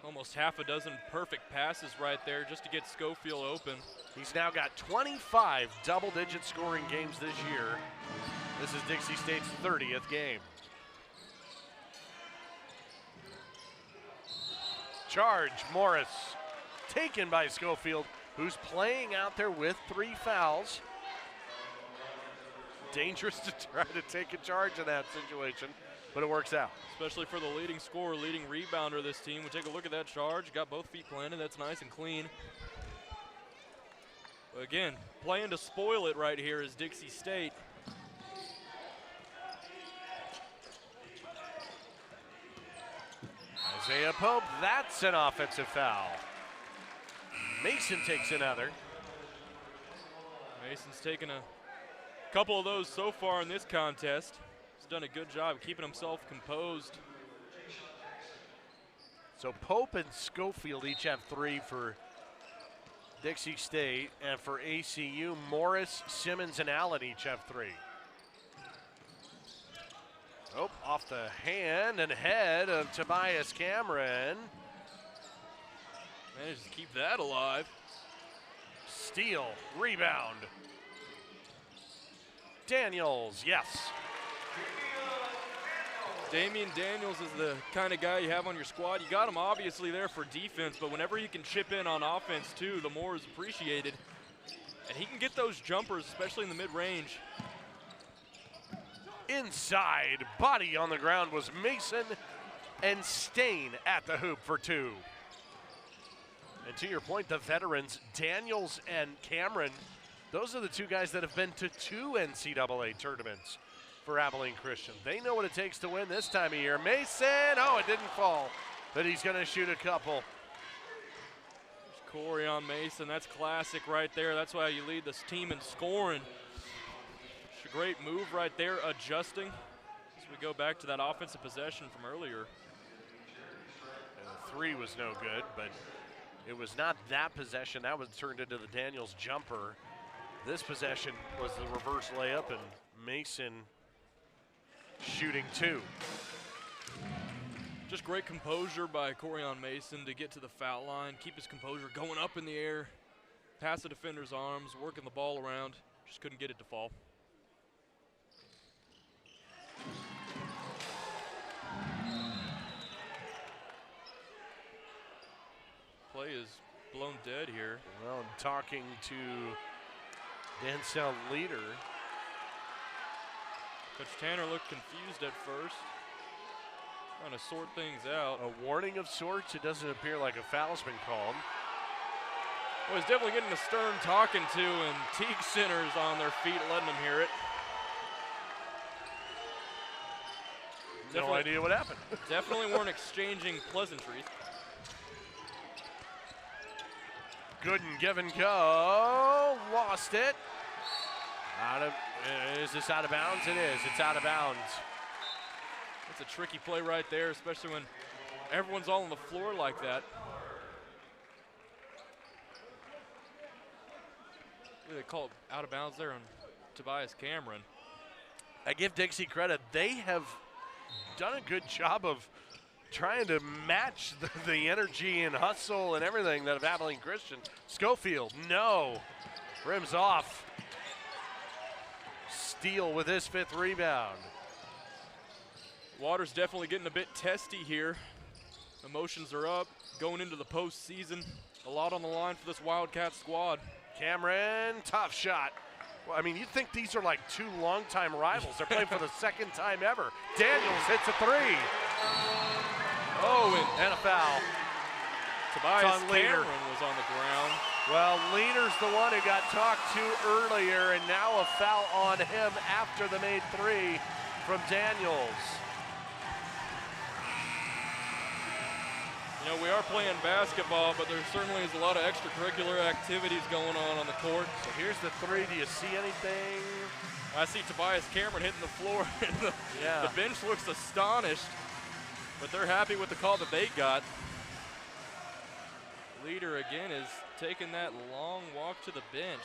Almost half a dozen perfect passes right there just to get Schofield open. He's now got 25 double-digit scoring games this year. This is Dixie State's 30th game. Charge, Morris, taken by Schofield, who's playing out there with 3 fouls. Dangerous to try to take a charge in that situation, but it works out. Especially for the leading scorer, leading rebounder of this team. We'll take a look at that charge. Got both feet planted. That's nice and clean. But again, playing to spoil it right here is Dixie State. Isaiah Pope, that's an offensive foul. Mason takes another. Mason's taken a couple of those so far in this contest. He's done a good job of keeping himself composed. So Pope and Schofield each have 3 for Dixie State, and for ACU, Morris, Simmons, and Allen each have 3. Oh, off the hand and head of Tobias Cameron. Managed to keep that alive. Steal, rebound. Daniels, yes. Damian Daniels is the kind of guy you have on your squad. You got him obviously there for defense, but whenever he can chip in on offense too, the more is appreciated. And he can get those jumpers, especially in the mid-range. Inside, body on the ground was Mason, and Stain at the hoop for 2. And to your point, the veterans, Daniels and Cameron, those are the 2 guys that have been to 2 NCAA tournaments for Abilene Christian. They know what it takes to win this time of year. Mason, oh, it didn't fall, but he's going to shoot a couple. There's Corian Mason, that's classic right there. That's why you lead this team in scoring. It's a great move right there, adjusting as we go back to that offensive possession from earlier. And the 3 was no good, but it was not that possession. That was turned into the Daniels jumper. This possession was the reverse layup, and Mason shooting 2. Just great composure by Corian Mason to get to the foul line, keep his composure going up in the air, pass the defender's arms, working the ball around. Just couldn't get it to fall. Play is blown dead here. Well, I'm talking to Dancel Leader. Coach Tanner looked confused at first, trying to sort things out. A warning of sorts. It doesn't appear like a foul's been called. Well, he's definitely getting a stern talking to, and Teague Center's on their feet letting him hear it. No idea what happened. Definitely weren't exchanging pleasantries. Gooden give and go. Lost it. Is this out of bounds? It is. It's out of bounds. It's a tricky play right there, especially when everyone's all on the floor like that. They called out of bounds there on Tobias Cameron. I give Dixie credit. They have done a good job of trying to match the energy and hustle and everything that of Abilene Christian. Schofield, no. Rims off. Steele with his 5th rebound. Water's definitely getting a bit testy here. Emotions are up, going into the postseason. A lot on the line for this Wildcat squad. Cameron, tough shot. Well, I mean, you'd think these are like 2 longtime rivals. They're playing for the 2nd time ever. Daniels hits a 3. Oh, and a foul. Tobias Cameron was on the ground. Well, Leader's the one who got talked to earlier, and now a foul on him after the made 3 from Daniels. You know, we are playing basketball, but there certainly is a lot of extracurricular activities going on the court. So here's the 3. Do you see anything? I see Tobias Cameron hitting the floor, and the bench looks astonished, but they're happy with the call that they got. Leader again is taking that long walk to the bench.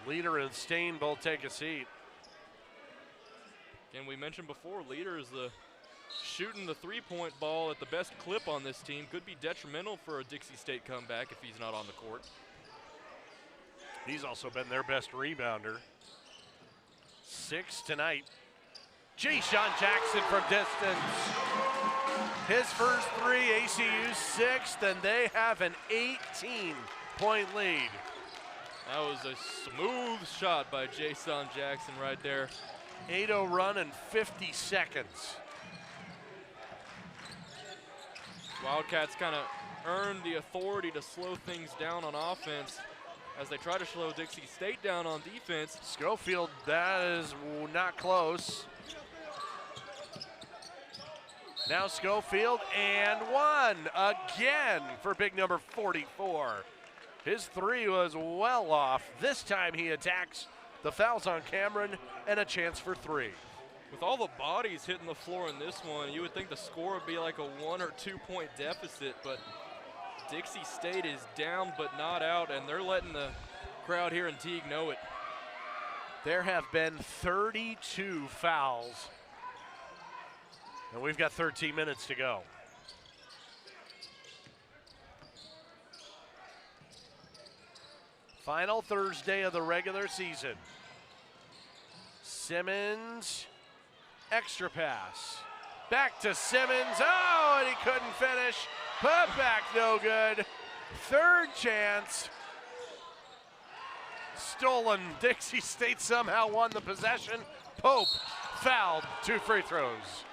Leader and Stain both take a seat. And we mentioned before, Leader is shooting the 3-point ball at the best clip on this team. Could be detrimental for a Dixie State comeback if he's not on the court. He's also been their best rebounder. 6 tonight. Jay-Sean Jackson from distance. His first 3, ACU's 6th, and they have an 18-point lead. That was a smooth shot by Jay-Sean Jackson right there. 8-0 run in 50 seconds. Wildcats kind of earned the authority to slow things down on offense as they try to slow Dixie State down on defense. Schofield, that is not close. Now Schofield, and 1 again for big number 44. His 3 was well off. This time he attacks the fouls on Cameron and a chance for 3. With all the bodies hitting the floor in this one, you would think the score would be like a 1 or 2 point deficit, but Dixie State is down but not out, and they're letting the crowd here in Teague know it. There have been 32 fouls, and we've got 13 minutes to go. Final Thursday of the regular season. Simmons, extra pass. Back to Simmons, oh, and he couldn't finish. Put back, no good. Third chance. Stolen. Dixie State somehow won the possession. Pope fouled, 2 free throws.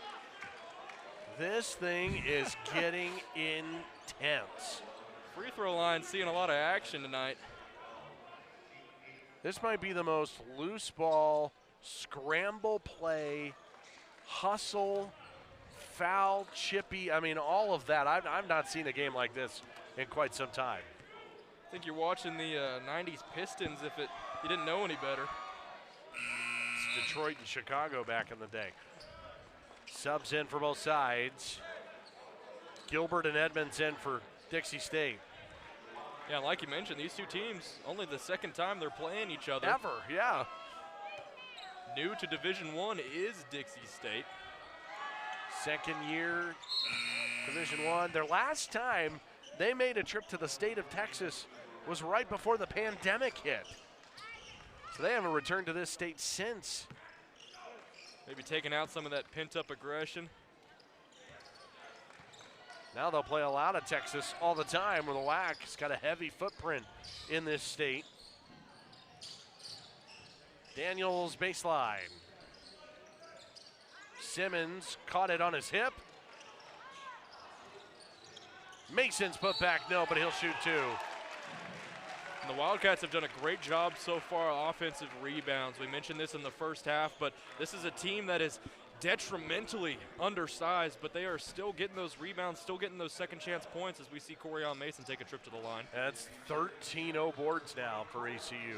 This thing is getting intense. Free throw line seeing a lot of action tonight. This might be the most loose ball, scramble play, hustle, foul, chippy. I mean, all of that. I've not seen a game like this in quite some time. I think you're watching the 90s Pistons if you didn't know any better. It's Detroit and Chicago back in the day. Subs in for both sides. Gilbert and Edmonds in for Dixie State. Yeah, like you mentioned, these two teams, only the second time they're playing each other. Ever, yeah. New to Division I is Dixie State. Second year, Division I. Their last time they made a trip to the state of Texas was right before the pandemic hit. So they haven't returned to this state since. Maybe taking out some of that pent-up aggression. Now they'll play a lot of Texas all the time, where the WAC has got a heavy footprint in this state. Daniels baseline. Simmons caught it on his hip. Mason's put back, no, but he'll shoot 2. And the Wildcats have done a great job so far offensive rebounds. We mentioned this in the first half, but this is a team that is detrimentally undersized, but they are still getting those rebounds, still getting those second chance points as we see Corian Mason take a trip to the line. That's 13-0 boards now for ACU.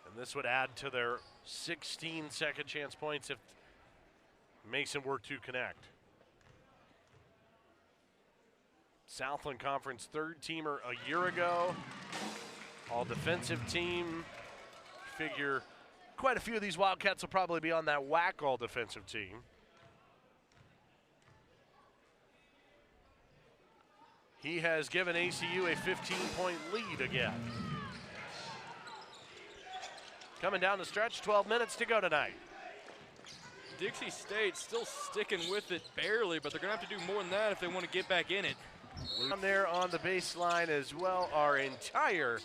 And this would add to their 16 second chance points if Mason were to connect. Southland Conference third teamer a year ago. All defensive team. Figure quite a few of these Wildcats will probably be on that WAC all defensive team. He has given ACU a 15-point lead again. Coming down the stretch, 12 minutes to go tonight. Dixie State still sticking with it barely, but they're going to have to do more than that if they want to get back in it. Down there on the baseline as well, our entire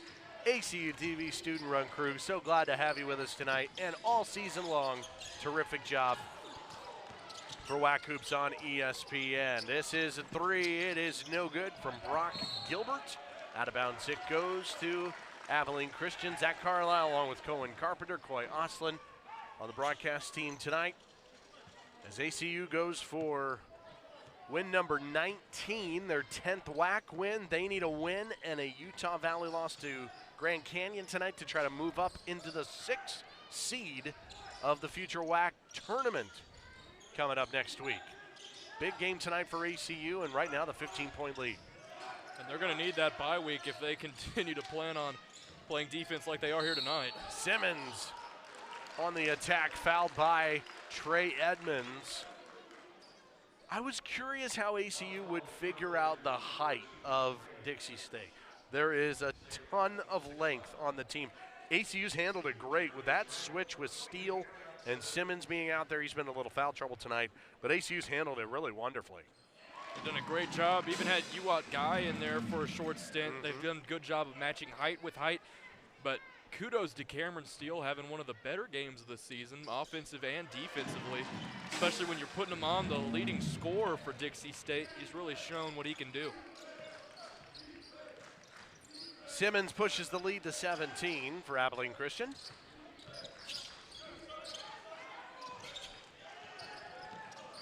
ACU TV student run crew. So glad to have you with us tonight and all season long. Terrific job for WAC Hoops on ESPN. This is a 3. It is no good from Brock Gilbert. Out of bounds it goes to Abilene Christian. Zach Carlisle along with Cohen Carpenter, Coy Oslin on the broadcast team tonight. As ACU goes for win number 19, their 10th WAC win. They need a win and a Utah Valley loss to Grand Canyon tonight to try to move up into the 6th seed of the future WAC tournament coming up next week. Big game tonight for ACU, and right now the 15-point lead. And they're going to need that bye week if they continue to plan on playing defense like they are here tonight. Simmons on the attack, fouled by Trey Edmonds. I was curious how ACU would figure out the height of Dixie State. There is a ton of length on the team. ACU's handled it great with that switch with Steele and Simmons being out there. He's been in a little foul trouble tonight, but ACU's handled it really wonderfully. They've done a great job. Even had Uwat Guy in there for a short stint. They've done a good job of matching height with height, but kudos to Cameron Steele having one of the better games of the season, offensive and defensively, especially when you're putting him on the leading scorer for Dixie State. He's really shown what he can do. Simmons pushes the lead to 17 for Abilene Christian.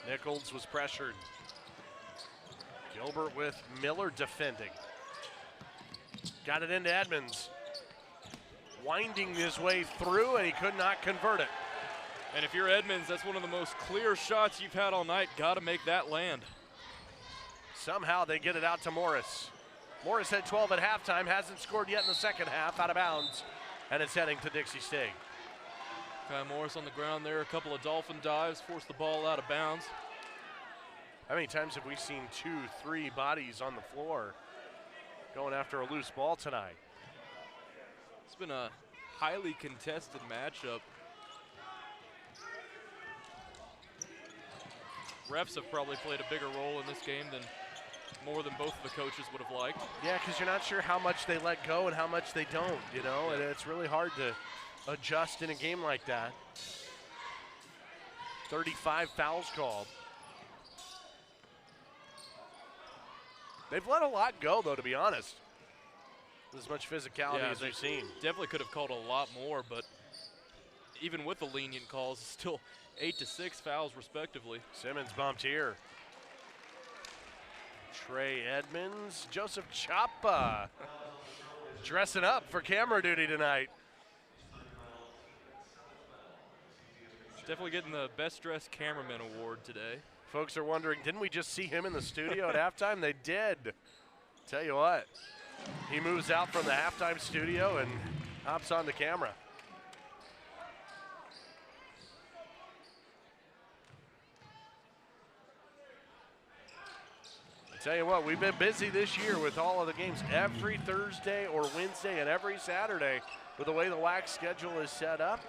Nichols was pressured. Gilbert with Miller defending. Got it into Edmonds. Winding his way through, and he could not convert it. And if you're Edmonds, that's one of the most clear shots you've had all night. Got to make that land. Somehow they get it out to Morris. Morris had 12 at halftime, hasn't scored yet in the second half, out of bounds, and it's heading to Dixie State. Kai Morris on the ground there, a couple of dolphin dives, forced the ball out of bounds. How many times have we seen 2, 3 bodies on the floor going after a loose ball tonight? It's been a highly contested matchup. Refs have probably played a bigger role in this game than more than both of the coaches would have liked. Yeah, because you're not sure how much they let go and how much they don't, you know, and it's really hard to adjust in a game like that. 35 fouls called. They've let a lot go, though, to be honest. As much physicality as we've seen. Definitely could have called a lot more, but even with the lenient calls, still 8 to 6 fouls respectively. Simmons bumped here. Trey Edmonds, Joseph Chapa dressing up for camera duty tonight. Definitely getting the Best Dressed Cameraman Award today. Folks are wondering, didn't we just see him in the studio at halftime? They did. Tell you what, he moves out from the halftime studio and hops on the camera. I tell you what, we've been busy this year with all of the games every Thursday or Wednesday and every Saturday with the way the WAC schedule is set up.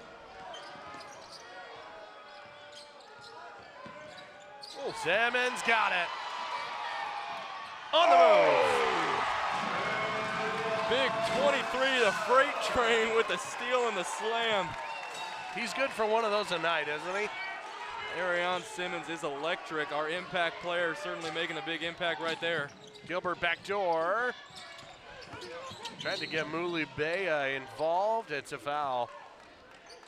Oh, Simmons got it. On the move. Big 23, the freight train with the steal and the slam. He's good for one of those a night, isn't he? Arion Simmons is electric. Our impact player certainly making a big impact right there. Gilbert backdoor. Trying to get Muli Bea involved. It's a foul.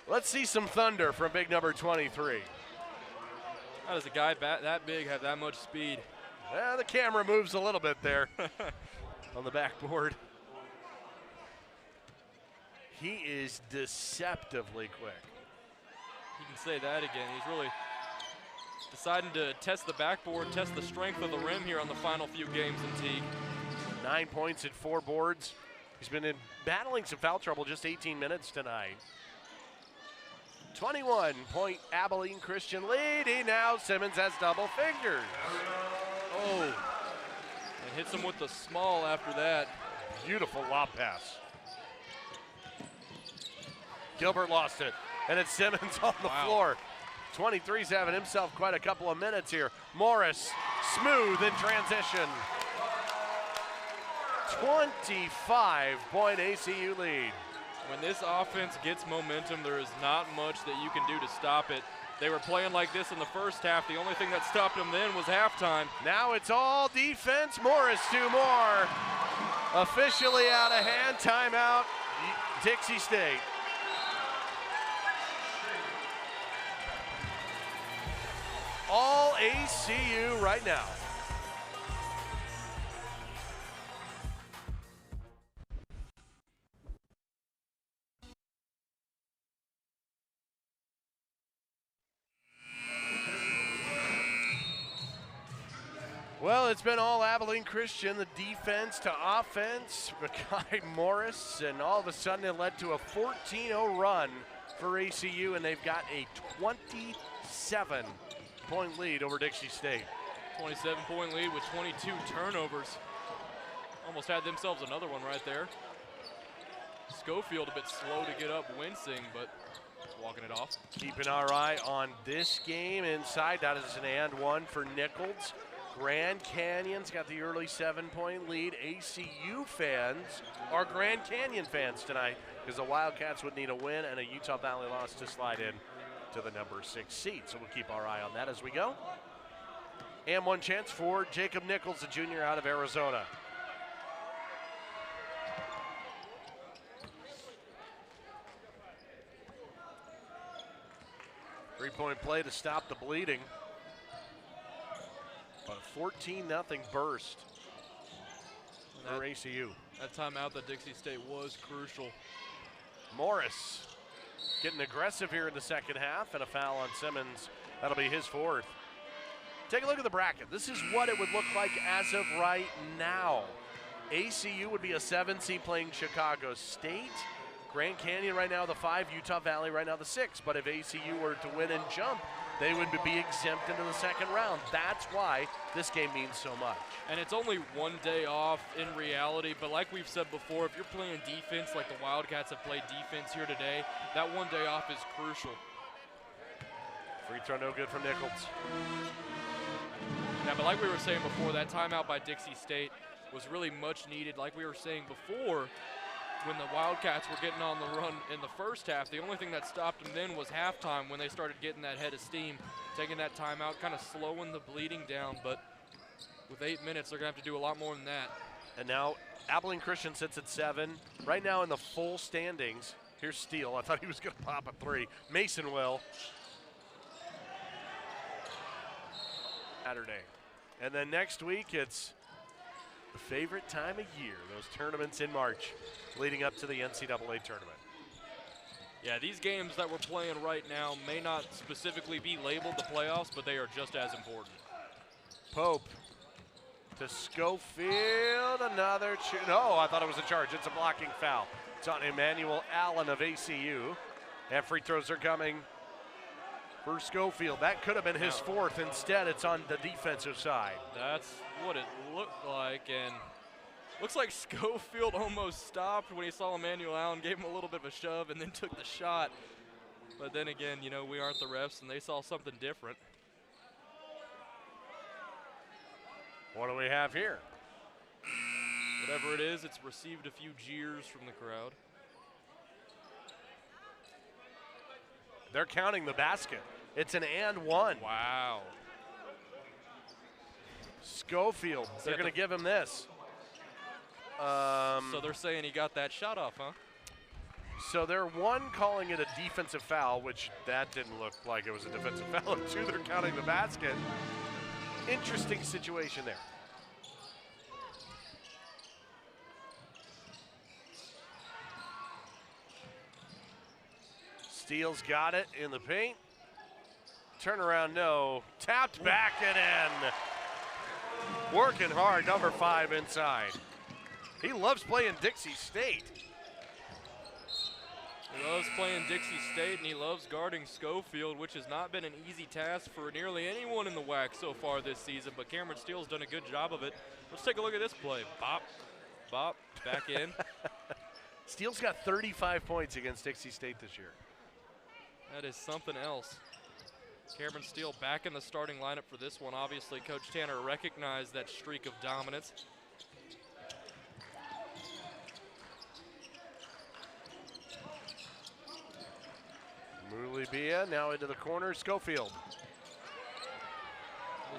Let's see some thunder from big number 23. How does a guy that big have that much speed? Well, the camera moves a little bit there on the backboard. He is deceptively quick. You can say that again. He's really deciding to test the backboard, test the strength of the rim here on the final few games in Teague. 9 points and 4 boards. He's been battling some foul trouble just 18 minutes tonight. 21-point Abilene Christian leading now. Simmons has double fingers. Oh, and hits him with the small after that. Beautiful lob pass. Gilbert lost it, and it's Simmons on the floor. 23's having himself quite a couple of minutes here. Morris, smooth in transition. 25-point ACU lead. When this offense gets momentum, there is not much that you can do to stop it. They were playing like this in the first half. The only thing that stopped them then was halftime. Now it's all defense. Morris 2 more. Officially out of hand. Timeout, Dixie State. All ACU right now. Well, it's been all Abilene Christian, the defense to offense, Makai Morris, and all of a sudden it led to a 14-0 run for ACU, and they've got a 27-point lead over Dixie State. 27-point lead with 22 turnovers. Almost had themselves another one right there. Schofield a bit slow to get up, wincing, but walking it off. Keeping our eye on this game inside. That is an and one for Nichols. Grand Canyon's got the early 7-point lead. ACU fans are Grand Canyon fans tonight because the Wildcats would need a win and a Utah Valley loss to slide in to the number 6 seed. So we'll keep our eye on that as we go. And one chance for Jacob Nichols, the junior out of Arizona. Three-point play to stop the bleeding. But a 14-0 burst for ACU. That timeout that Dixie State was crucial. Morris getting aggressive here in the second half, and a foul on Simmons. That'll be his 4th. Take a look at the bracket. This is what it would look like as of right now. ACU would be a 7 seed playing Chicago State. Grand Canyon right now the 5, Utah Valley right now the 6. But if ACU were to win and jump they would be exempt into the second round. That's why this game means so much. And it's only one day off in reality, but like we've said before, if you're playing defense like the Wildcats have played defense here today, that one day off is crucial. Free throw no good from Nichols. Yeah, but like we were saying before, that timeout by Dixie State was really much needed. Like we were saying before, when the Wildcats were getting on the run in the first half, the only thing that stopped them then was halftime when they started getting that head of steam, taking that timeout, kind of slowing the bleeding down. But with 8 minutes, they're going to have to do a lot more than that. And now Abilene Christian sits at 7. Right now in the full standings, here's Steele. I thought he was going to pop a 3. Mason will. Saturday. And then next week, it's the favorite time of year, those tournaments in March leading up to the NCAA tournament. Yeah, these games that we're playing right now may not specifically be labeled the playoffs, but they are just as important. Pope to Schofield, another no, I thought it was a charge. It's a blocking foul. It's on Emmanuel Allen of ACU. And free throws are coming for Schofield. That could have been his fourth. Instead, it's on the defensive side. That's what it looked like, and looks like Schofield almost stopped when he saw Emmanuel Allen, gave him a little bit of a shove, and then took the shot. But then again, you know, we aren't the refs, and they saw something different. What do we have here? Whatever it is, it's received a few jeers from the crowd. They're counting the basket. It's an and one. Wow. Schofield, they're going to give him this. So they're saying he got that shot off, huh? So they're calling it a defensive foul, which that didn't look like it was a defensive foul. And 2, they're counting the basket. Interesting situation there. Steele's got it in the paint. Turnaround, no. Tapped back and in. Working hard, number 5 inside. He loves playing Dixie State. He loves playing Dixie State, and he loves guarding Schofield, which has not been an easy task for nearly anyone in the WAC so far this season, but Cameron Steele's done a good job of it. Let's take a look at this play. Bop, bop, back in. Steele's got 35 points against Dixie State this year. That is something else. Cameron Steele back in the starting lineup for this one. Obviously, Coach Tanner recognized that streak of dominance. Mulibia now into the corner. Schofield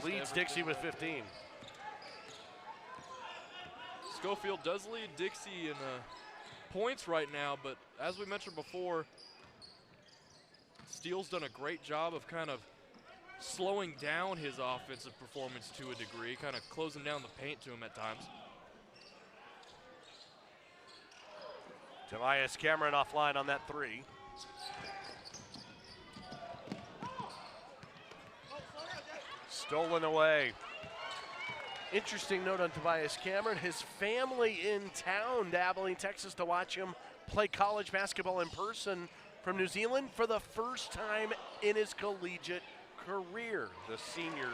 leads Dixie with 15. Schofield does lead Dixie in points right now, but as we mentioned before, Steele's done a great job of kind of slowing down his offensive performance to a degree, kind of closing down the paint to him at times. Tobias Cameron offline on that 3. Stolen away. Interesting note on Tobias Cameron, his family in town to Abilene, Texas to watch him play college basketball in person from New Zealand for the first time in his collegiate career. The senior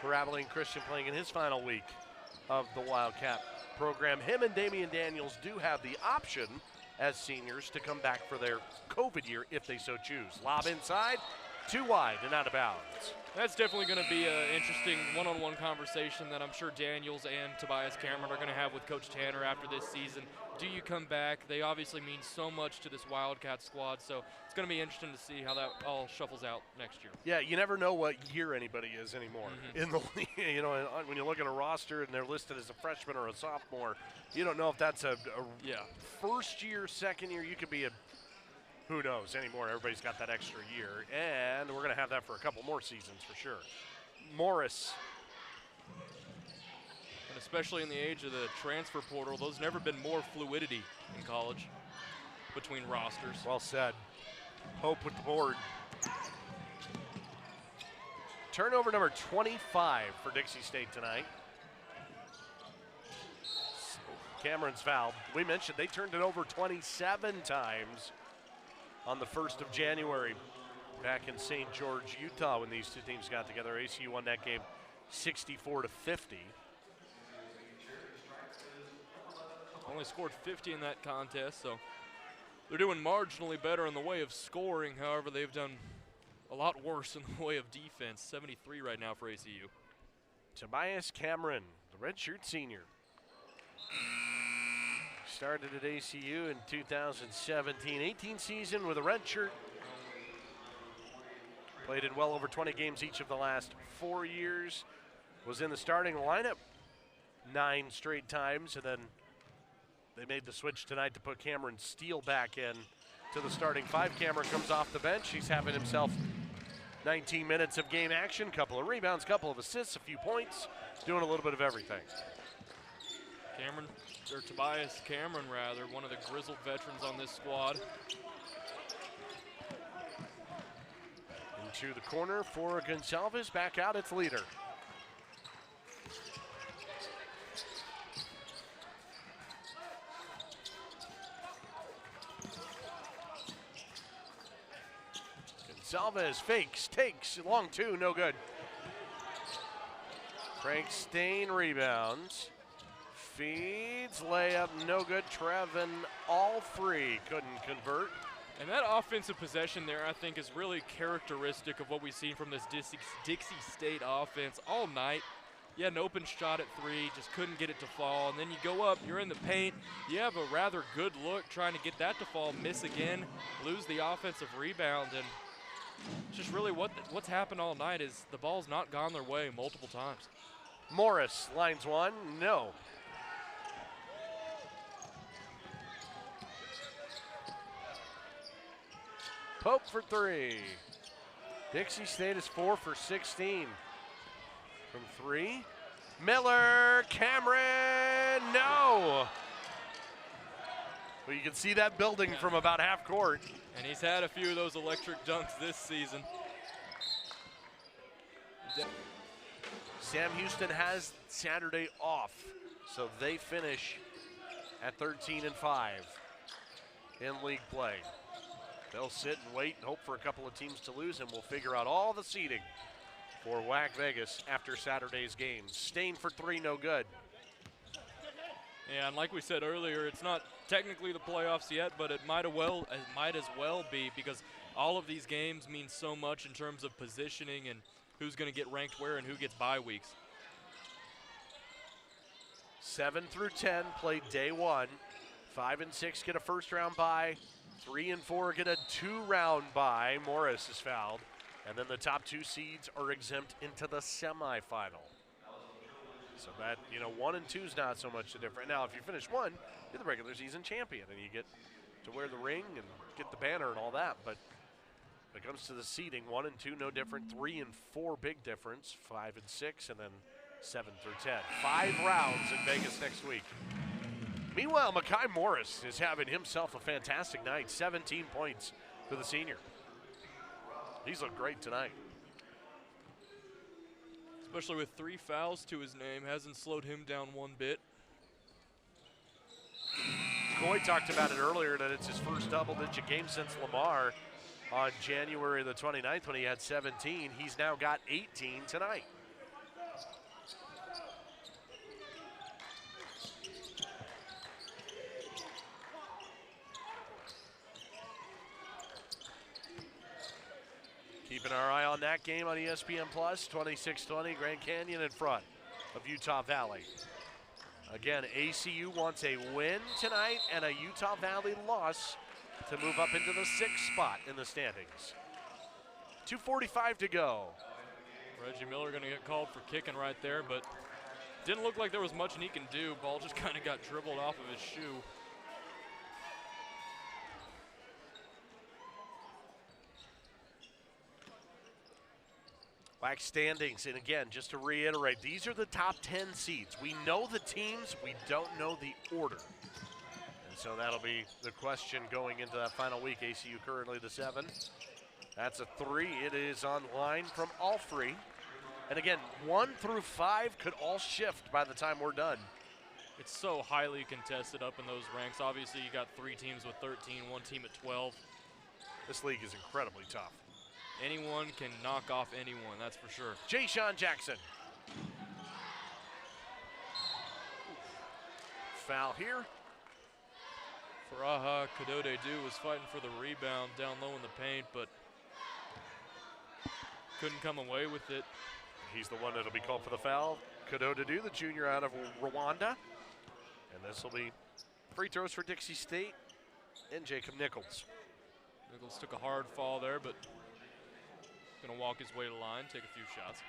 for Abilene Christian playing in his final week of the Wildcat program. Him and Damian Daniels do have the option as seniors to come back for their COVID year if they so choose. Lob inside, too wide and out of bounds. That's definitely going to be an interesting one-on-one conversation that I'm sure Daniels and Tobias Cameron are going to have with Coach Tanner after this season. Do you come back? They obviously mean so much to this Wildcat squad, so it's going to be interesting to see how that all shuffles out next year. Yeah, you never know what year anybody is anymore in the league. You know, when you look at a roster and they're listed as a freshman or a sophomore, you don't know if that's a first year, second year. You could be a who knows anymore. Everybody's got that extra year, and we're going to have that for a couple more seasons for sure. Morris. And especially in the age of the transfer portal, there's never been more fluidity in college between rosters. Well said. Hope with the board. Turnover number 25 for Dixie State tonight. Cameron's fouled. We mentioned they turned it over 27 times on the 1st of January. back in St. George, Utah, when these two teams got together. ACU won that game 64-50. Only scored 50 in that contest, so they're doing marginally better in the way of scoring. However, they've done a lot worse in the way of defense. 73 right now for ACU. Tobias Cameron, the redshirt senior. Started at ACU in 2017-18 season with a red shirt. Played in well over 20 games each of the last 4 years. Was in the starting lineup 9 straight times, and then they made the switch tonight to put Cameron Steele back in to the starting 5. Cameron comes off the bench. He's having himself 19 minutes of game action, couple of rebounds, couple of assists, a few points, doing a little bit of everything. Tobias Cameron, rather, one of the grizzled veterans on this squad. Into the corner for Gonsalves, back out its leader. Gonsalves fakes, takes, long two, no good. Frank Stain rebounds. Feeds, layup, no good. Trevin Allfree couldn't convert. And that offensive possession there, I think, is really characteristic of what we've seen from this Dixie State offense all night. You had an open shot at 3, just couldn't get it to fall. And then you go up, you're in the paint, you have a rather good look trying to get that to fall, miss again, lose the offensive rebound. And just really what's happened all night is the ball's not gone their way multiple times. Morris lines one, no. Pope for 3. Dixie State is 4 for 16. From 3. Miller, Cameron, no! Well, you can see that building from about half court. And he's had a few of those electric dunks this season. Sam Houston has Saturday off, so they finish at 13-5 in league play. They'll sit and wait and hope for a couple of teams to lose, and we'll figure out all the seeding for WAC Vegas after Saturday's games. Stain for 3, no good. Yeah, and like we said earlier, it's not technically the playoffs yet, but it might as well be, because all of these games mean so much in terms of positioning and who's going to get ranked where and who gets bye weeks. 7 through 10 played day 1. 5 and 6 get a first-round bye. 3 and 4 get a 2-round bye. Morris is fouled. And then the top 2 seeds are exempt into the semifinal. So that, 1 and 2 is not so much the difference. Now, if you finish 1, you're the regular season champion, and you get to wear the ring and get the banner and all that. But when it comes to the seeding, 1 and 2, no different. 3 and 4, big difference. 5 and 6, and then 7 through 10. 5 rounds in Vegas next week. Meanwhile, Mekhi Morris is having himself a fantastic night. 17 points for the senior. He's looked great tonight. Especially with 3 fouls to his name, hasn't slowed him down one bit. Coy talked about it earlier that it's his first double-digit game since Lamar on January the 29th when he had 17. He's now got 18 tonight. Keeping our eye on that game on ESPN Plus, 26-20, Grand Canyon in front of Utah Valley. Again, ACU wants a win tonight and a Utah Valley loss to move up into the 6th spot in the standings. 2:45 to go. Reggie Miller going to get called for kicking right there, but didn't look like there was much he can do. Ball just kind of got dribbled off of his shoe. WAC standings, and again, just to reiterate, these are the top 10 seeds. We know the teams, we don't know the order. And so that'll be the question going into that final week. ACU currently the 7. That's a 3. It is online from all 3. And again, 1 through 5 could all shift by the time we're done. It's so highly contested up in those ranks. Obviously, you got 3 teams with 13, 1 team at 12. This league is incredibly tough. anyone can knock off anyone, that's for sure. Jay Sean Jackson. Foul here. Faraha Kadode-Du was fighting for the rebound down low in the paint, but couldn't come away with it. He's the one that'll be called for the foul. Kadode-Du, the junior out of Rwanda. And this will be free throws for Dixie State and Jacob Nichols. Nichols took a hard fall there, but gonna walk his way to the line, take a few shots.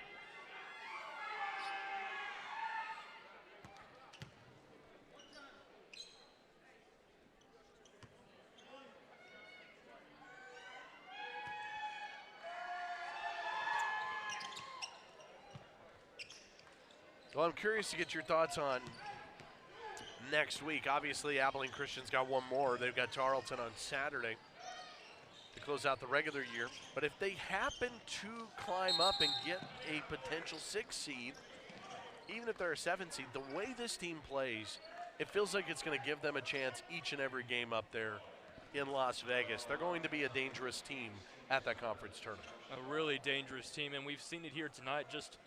Well, I'm curious to get your thoughts on next week. Obviously, Abilene Christian's got one more. They've got Tarleton on Saturday to close out the regular year. But if they happen to climb up and get a potential 6 seed, even if they're a 7 seed, the way this team plays, it feels like it's going to give them a chance each and every game up there in Las Vegas. They're going to be a dangerous team at that conference tournament. A really dangerous team, and we've seen it here tonight, just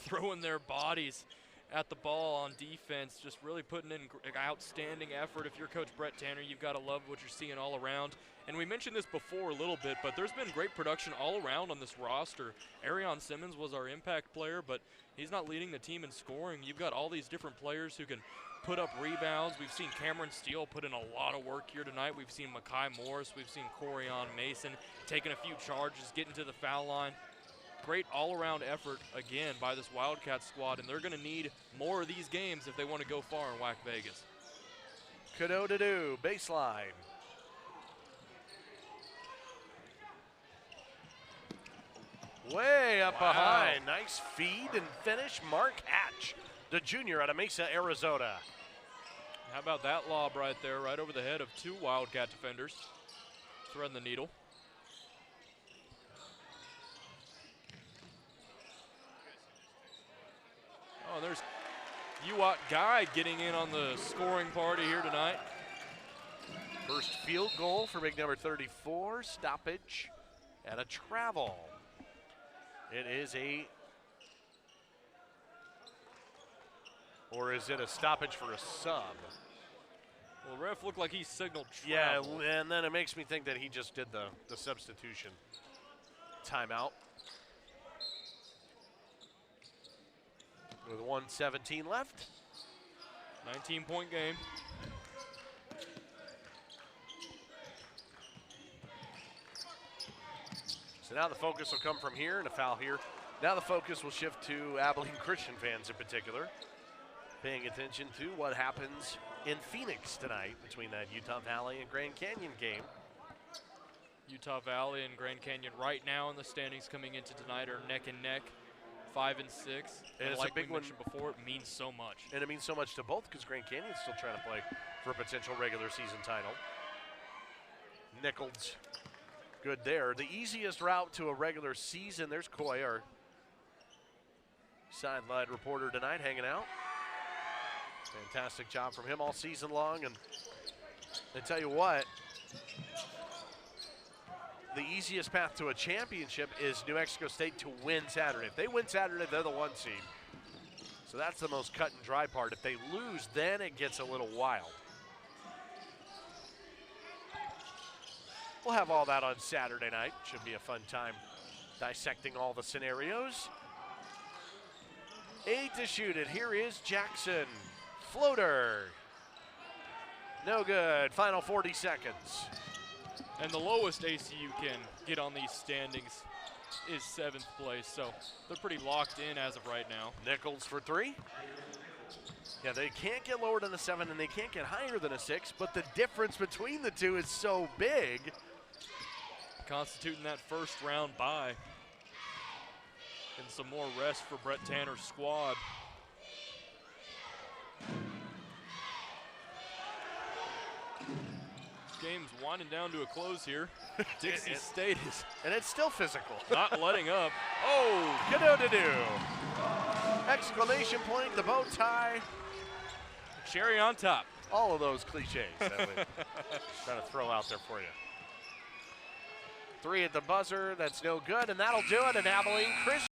throwing their bodies at the ball on defense, just really putting in outstanding effort. If you're Coach Brett Tanner, you've got to love what you're seeing all around. And we mentioned this before a little bit, but there's been great production all around on this roster. Arion Simmons was our impact player, but he's not leading the team in scoring. You've got all these different players who can put up rebounds. We've seen Cameron Steele put in a lot of work here tonight. We've seen Makai Morris. We've seen Corian Mason taking a few charges, getting to the foul line. Great all-around effort, again, by this Wildcat squad, and they're going to need more of these games if they want to go far in WAC Vegas. Kadode-Du, baseline. Way up behind. Nice feed and finish. Mark Hatch, the junior out of Mesa, Arizona. How about that lob right there, right over the head of 2 Wildcat defenders. Threading the needle. Oh, there's Uwat Guy getting in on the scoring party here tonight. First field goal for big number 34, stoppage and a travel. It is or is it a stoppage for a sub? Well, ref looked like he signaled travel. Yeah, and then it makes me think that he just did the substitution. Timeout. With 1:17 left. 19-point game. So now the focus will come from here and a foul here. Now the focus will shift to Abilene Christian fans in particular, paying attention to what happens in Phoenix tonight between that Utah Valley and Grand Canyon game. Utah Valley and Grand Canyon right now in the standings coming into tonight are neck and neck. 5 and 6, and it's like a big we mentioned before, it means so much. And it means so much to both because Grand Canyon's still trying to play for a potential regular season title. Nichols, good there. The easiest route to a regular season, there's Coy, our sideline reporter tonight, hanging out. Fantastic job from him all season long, and I tell you what, the easiest path to a championship is New Mexico State to win Saturday. If they win Saturday, they're the 1 seed. So that's the most cut and dry part. If they lose, then it gets a little wild. We'll have all that on Saturday night. Should be a fun time dissecting all the scenarios. 8 to shoot it. Here is Jackson. Floater. No good. Final 40 seconds. And the lowest ACU can get on these standings is 7th place, so they're pretty locked in as of right now. Nichols for 3. Yeah, they can't get lower than a 7 and they can't get higher than a 6, but the difference between the two is so big. Constituting that first round bye. And some more rest for Brett Tanner's squad. Game's winding down to a close here. Dixie State is and it's still physical. not letting up. Oh, Kadode-Du. Exclamation point, the bow tie. Cherry on top. All of those cliches that we're trying to throw out there for you. Three at the buzzer. That's no good, and that'll do it. And Abilene Christian